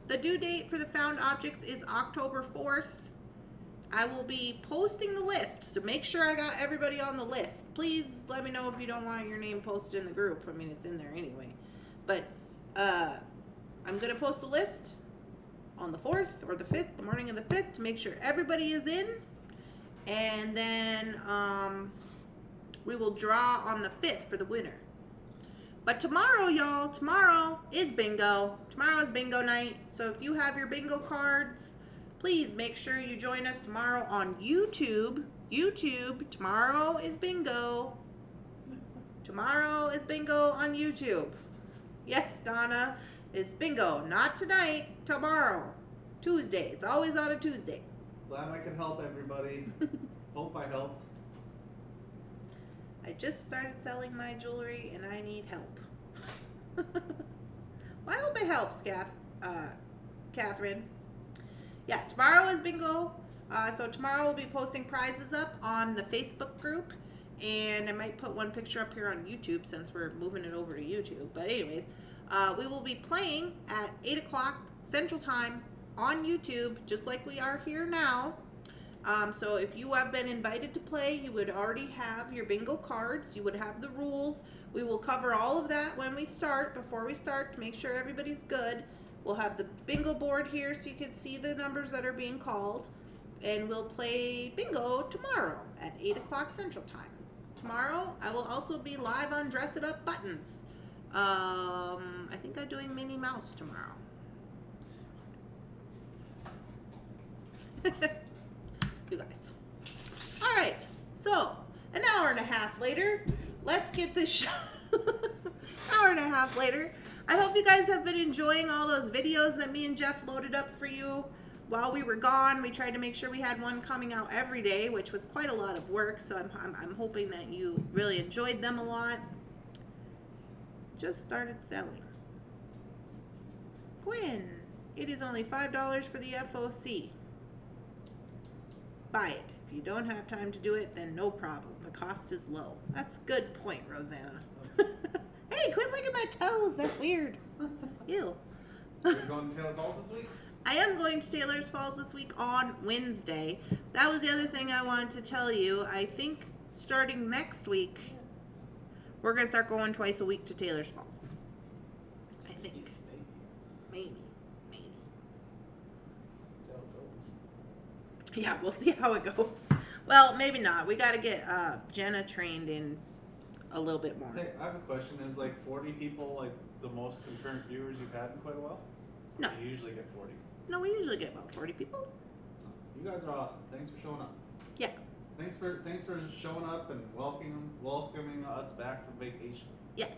The due date for the found objects is October 4th. I will be posting the list to make sure I got everybody on the list. Please let me know if you don't want your name posted in the group. I mean, it's in there anyway. But I'm going to post the list on the 4th or the 5th, the morning of the 5th, to make sure everybody is in. And then we will draw on the 5th for the winner. But tomorrow, y'all, tomorrow is bingo. Tomorrow is bingo night. So if you have your bingo cards, please make sure you join us tomorrow on YouTube. YouTube, tomorrow is bingo. Tomorrow is bingo on YouTube. Yes, Donna, it's bingo. Not tonight, tomorrow. Tuesday. It's always on a Tuesday. Glad I could help everybody. Hope I helped. I just started selling my jewelry and I need help. Well, I hope it helps, Catherine. Yeah, tomorrow is bingo. So tomorrow we'll be posting prizes up on the Facebook group. And I might put one picture up here on YouTube since we're moving it over to YouTube. But anyways, we will be playing at 8 o'clock Central Time on YouTube, just like we are here now. So if you have been invited to play, you would already have your bingo cards. You would have the rules. We will cover all of that when we start, before we start, to make sure everybody's good. We'll have the bingo board here so you can see the numbers that are being called. And we'll play bingo tomorrow at 8 o'clock Central Time. Tomorrow, I will also be live on Dress It Up Buttons. I think I'm doing Minnie Mouse tomorrow. You guys. All right, so an hour and a half later, let's get this show. Hour and a half later. I hope you guys have been enjoying all those videos that me and Jeff loaded up for you while we were gone. We tried to make sure we had one coming out every day, which was quite a lot of work. So I'm hoping that you really enjoyed them a lot. Just started selling. Gwen, it is only $5 for the FOC. Buy it. If you don't have time to do it, then no problem. The cost is low. That's a good point, Rosanna. Hey, quit licking my toes. That's weird. Ew. You're going to Taylor Falls this week? I am going to Taylor's Falls this week on Wednesday. That was the other thing I wanted to tell you. I think starting next week, we're going to start going twice a week to Taylor's Falls. I think. Maybe. Yeah, we'll see how it goes. Well, maybe not. We got to get Jenna trained in a little bit more. Hey, I have a question. Is like 40 people like the most concurrent viewers you've had in quite a while? No. You usually get 40. No, we usually get about 40 people. You guys are awesome. Thanks for showing up. Yeah. Thanks for showing up and welcoming us back from vacation. Yes.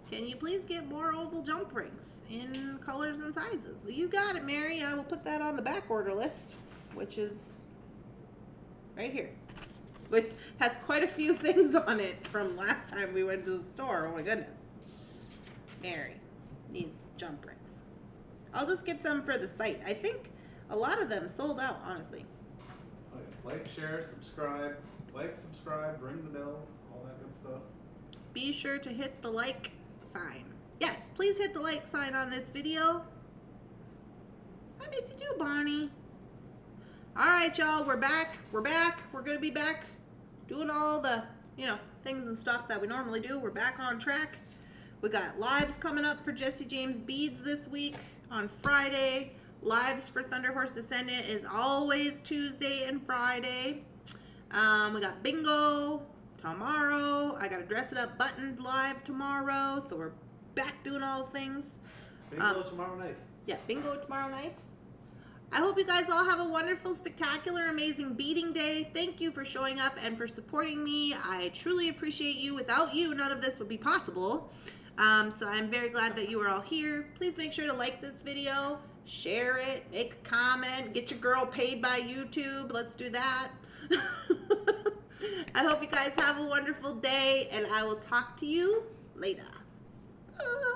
Can you please get more oval jump rings in colors and sizes? You got it, Mary. I will put that on the back order list, which is right here. Which has quite a few things on it from last time we went to the store. Oh my goodness. Mary needs jump rings. I'll just get some for the site. I think a lot of them sold out, honestly. Okay. Like, share, subscribe. Like, subscribe, ring the bell, all that good stuff. Be sure to hit the like sign. Yes, please hit the like sign on this video. I miss you too, Bonnie. All right, y'all, we're back. We're going to be back doing all the, things and stuff that we normally do. We're back on track. We got lives coming up for Jesse James Beads this week on Friday. Lives for Thunderhorse Descendant is always Tuesday and Friday. We got bingo tomorrow. I got to Dress It Up Buttons live tomorrow. So we're back doing all the things. Bingo tomorrow night. Yeah, bingo tomorrow night. I hope you guys all have a wonderful, spectacular, amazing beading day. Thank you for showing up and for supporting me. I truly appreciate you. Without you, none of this would be possible. So I'm very glad that you are all here. Please make sure to like this video, share it, make a comment, get your girl paid by YouTube. Let's do that. I hope you guys have a wonderful day, and I will talk to you later. Bye.